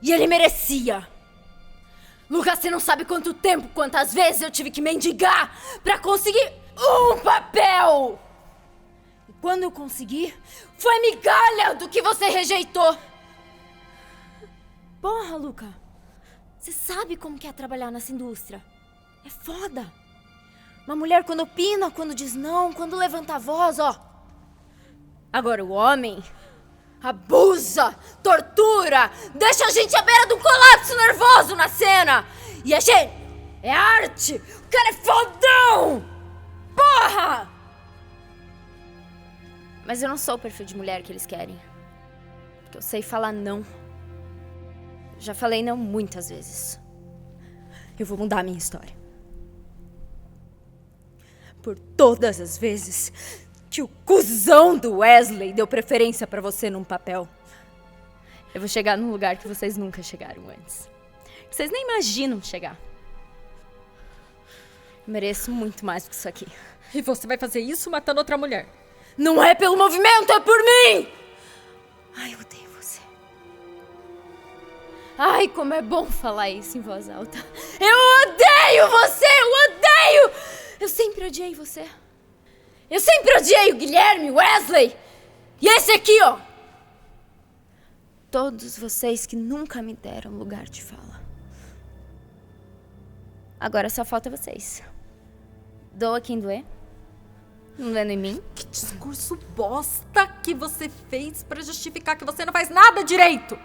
E ele merecia! Lucas, você não sabe quanto tempo, quantas vezes eu tive que mendigar pra conseguir um papel! E quando eu consegui, foi migalha do que você rejeitou! Porra, Luca, você sabe como que é trabalhar nessa indústria? É foda! Uma mulher quando opina, quando diz não, quando levanta a voz, ó. Agora o homem abusa, tortura, deixa a gente à beira de um colapso nervoso na cena. E a gente é arte, o cara é fodão! Porra! Mas eu não sou o perfil de mulher que eles querem. Porque eu sei falar não. Já falei não muitas vezes. Eu vou mudar a minha história. Por todas as vezes que o cuzão do Wesley deu preferência pra você num papel, eu vou chegar num lugar que vocês nunca chegaram antes. Que vocês nem imaginam chegar. Eu mereço muito mais do que isso aqui. E você vai fazer isso matando outra mulher? Não é pelo movimento, é por mim! Ai, eu odeio você. Ai, como é bom falar isso em voz alta. Eu odeio você, eu odeio! Eu sempre odiei você. Eu sempre odiei o Guilherme, o Wesley. E esse aqui, ó. Todos vocês que nunca me deram lugar de fala. Agora só falta vocês. Doa quem doer. Não vendo em mim? Que discurso bosta que você fez pra justificar que você não faz nada direito.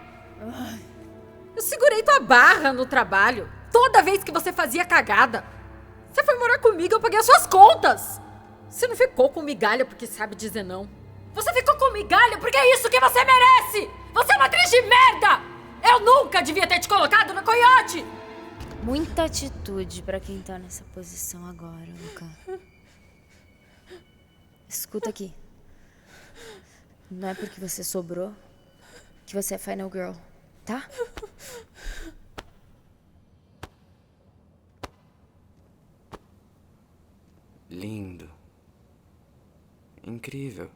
Eu segurei tua barra no trabalho toda vez que você fazia cagada. Você foi morar comigo, eu paguei as suas contas. Você não ficou com migalha porque sabe dizer não. Você ficou com migalha porque é isso que você merece. Você é uma atriz de merda. Eu nunca devia ter te colocado no Coyote. Muita atitude pra quem tá nessa posição agora, Luca. Escuta aqui. Não é porque você sobrou que você é Final Girl, tá? Lindo. Incrível.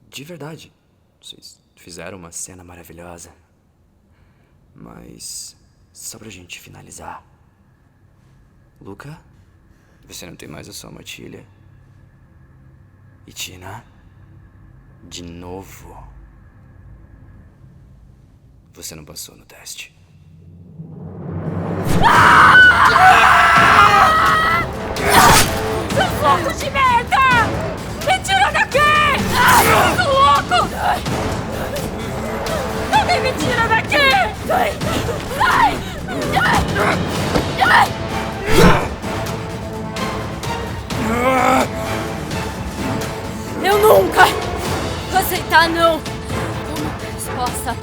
De verdade. Vocês fizeram uma cena maravilhosa. Mas só pra gente finalizar. Luca, você não tem mais a sua matilha. E Tina, de novo, você não passou no teste. Seus loucos de merda! Me tira daqui! Seu louco! Alguém me tira daqui! Sai! Eu nunca vou aceitar não como resposta.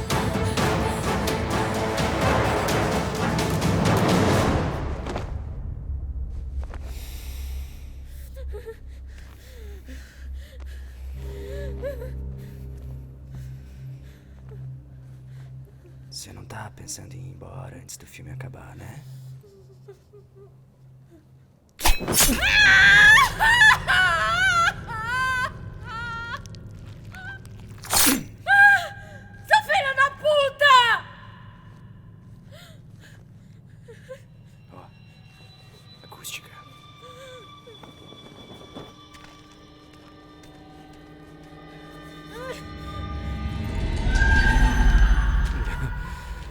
Você não tá pensando em ir embora antes do filme acabar, né? Seu filho da puta! Acústica.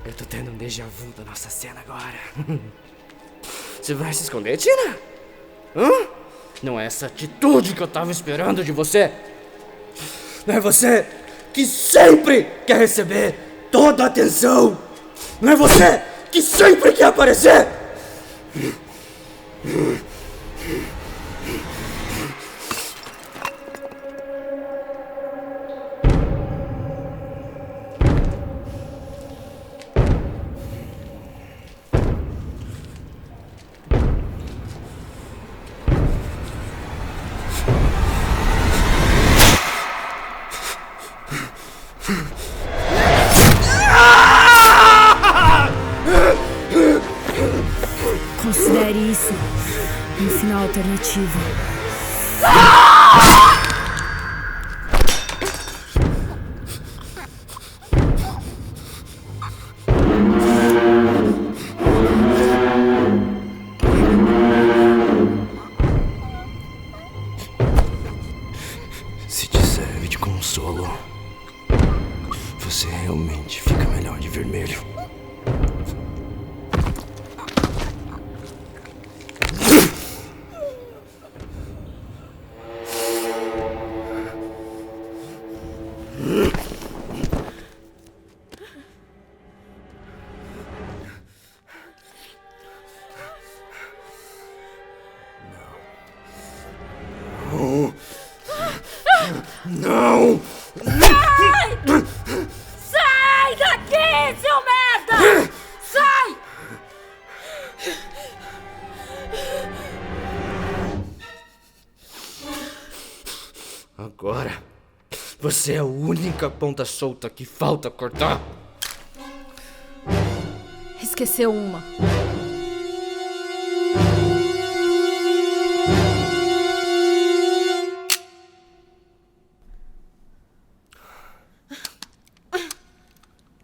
Eu tô tendo um déjà vu da nossa cena agora. Você vai se esconder, Tina? Hã? Não é essa atitude que eu tava esperando de você. Não é você que sempre quer receber toda a atenção. Não é você que sempre quer aparecer. Considere isso um final alternativo. Se te serve de consolo, você realmente fica melhor de vermelho. Não! Sai! Sai daqui, seu merda! Sai! Agora, você é a única ponta solta que falta cortar. Esqueceu uma.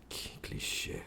Que clichê.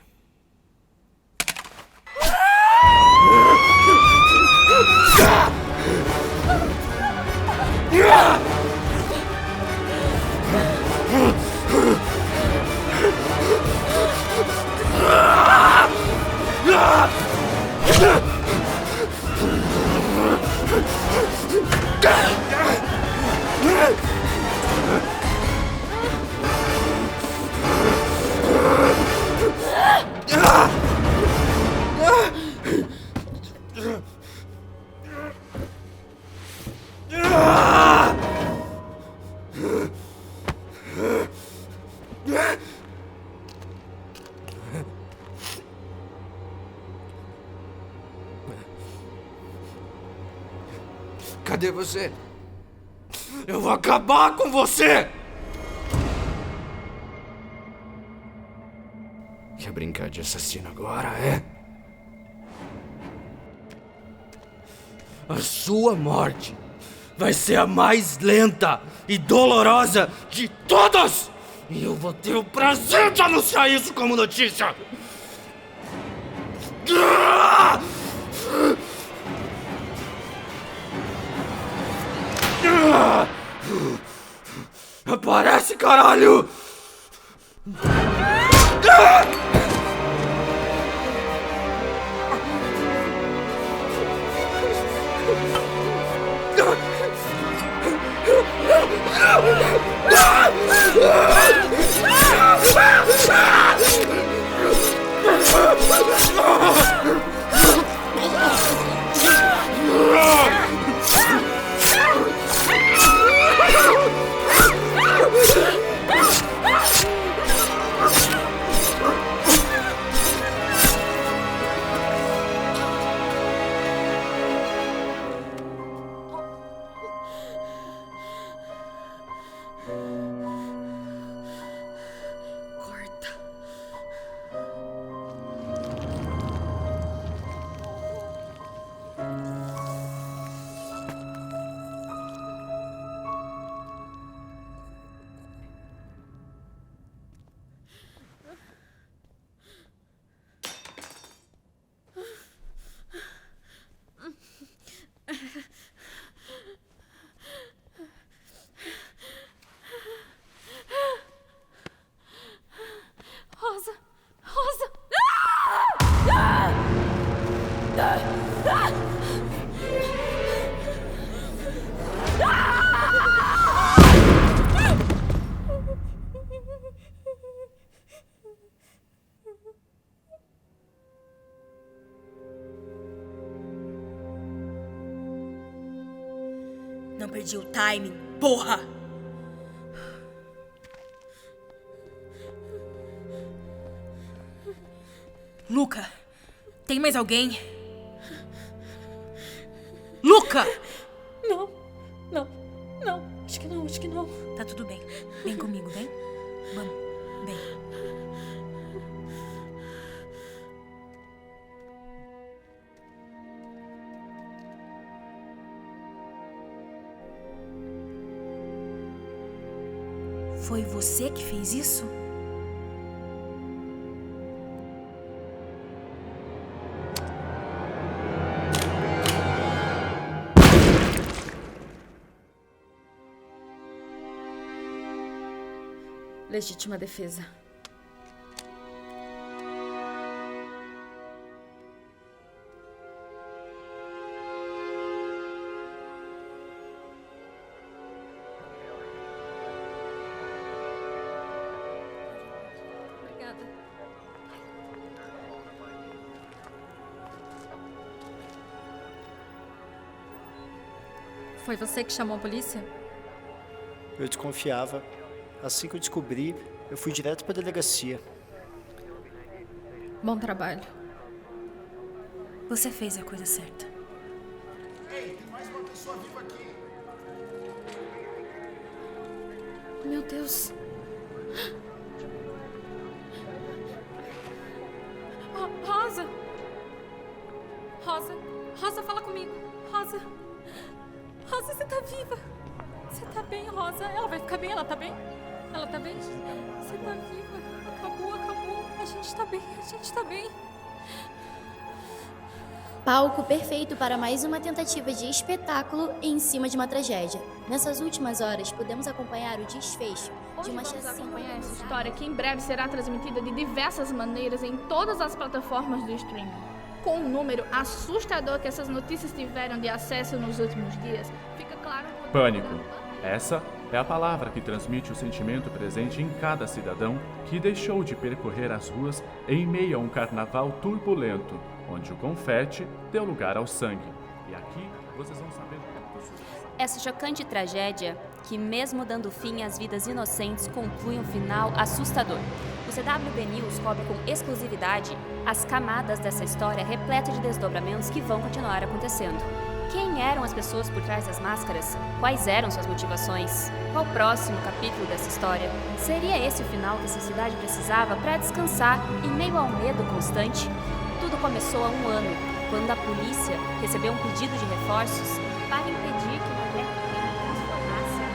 foder você. Eu vou acabar com você! Quer brincar de assassino agora, é? A sua morte vai ser a mais lenta e dolorosa de todas! E eu vou ter o prazer de anunciar isso como notícia! Aparece, caralho! Não perdi o timing, porra! Luca, tem mais alguém? Luca! Não, acho que não. Tá tudo bem. Vem comigo, vem? Vamos, vem. Foi você que fez isso? Legítima defesa. Obrigada. Foi você que chamou a polícia? Eu desconfiava. Assim que eu descobri, eu fui direto pra delegacia. Bom trabalho. Você fez a coisa certa. Ei, tem mais uma pessoa viva aqui. Meu Deus. Rosa! Rosa, fala comigo. Rosa, você tá viva. Você tá bem, Rosa? Ela vai ficar bem? Ela tá bem? Ela tá bem? Você tá viva. Acabou. A gente tá bem. Palco perfeito para mais uma tentativa de espetáculo em cima de uma tragédia. Nessas últimas horas, podemos acompanhar o desfecho de uma Vamos chacina. acompanhar essa história que em breve será transmitida de diversas maneiras em todas as plataformas do streaming. Com um número assustador que essas notícias tiveram de acesso nos últimos dias, fica claro... Pânico. Essa é a palavra que transmite o sentimento presente em cada cidadão que deixou de percorrer as ruas em meio a um carnaval turbulento, onde o confete deu lugar ao sangue. E aqui vocês vão saber tudo sobre isso. Essa chocante tragédia, que mesmo dando fim às vidas inocentes, conclui um final assustador. O CWB News cobre com exclusividade as camadas dessa história repleta de desdobramentos que vão continuar acontecendo. Quem eram as pessoas por trás das máscaras? Quais eram suas motivações? Qual o próximo capítulo dessa história? Seria esse o final que essa cidade precisava para descansar em meio ao medo constante? Tudo começou há 1 ano, quando a polícia recebeu um pedido de reforços para impedir que uma terra transformasse a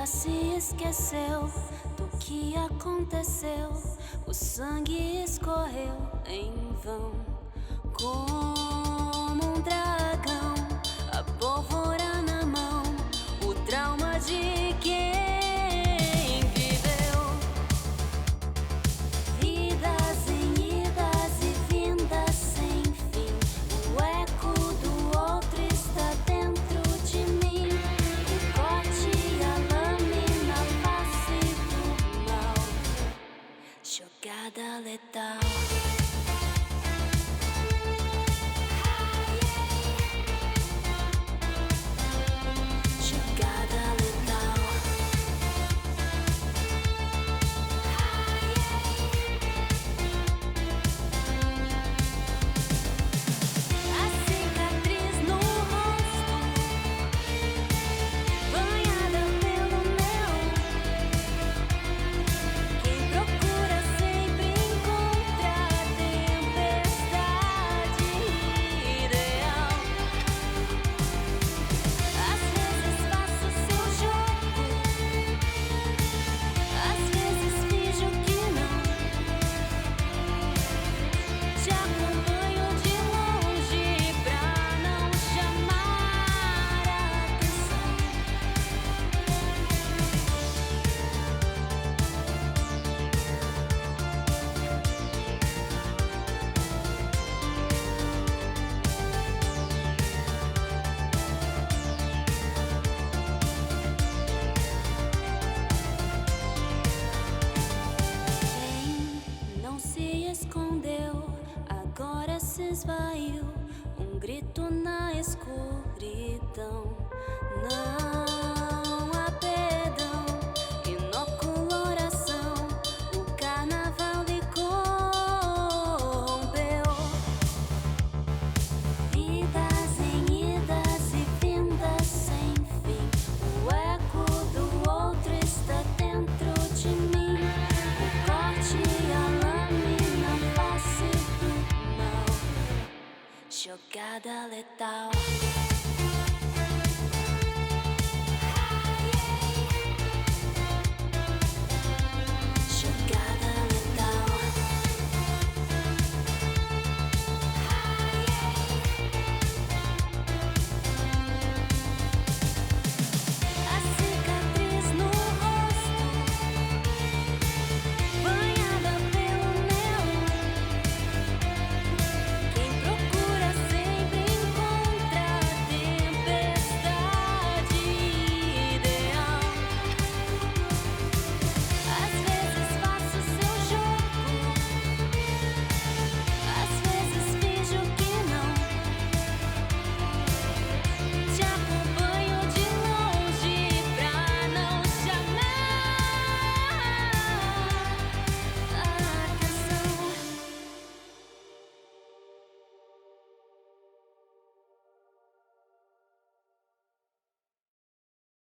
se esqueceu do que aconteceu. O sangue escorreu em vão, como um dragão a pólvora na mão. O trauma de quem viveu vidas em idas e vindas sem fim. O eco do outro está dentro de mim. O corte e a lâmina, face do mal, jogada letal. Esvaiu um grito na escuridão. Não há perdão, inoculou oração. O carnaval lhe corrompeu. Vidas em idas e vindas sem fim. O eco do outro está dentro de mim. O corte e a lâmina, face do mal, jogada letal.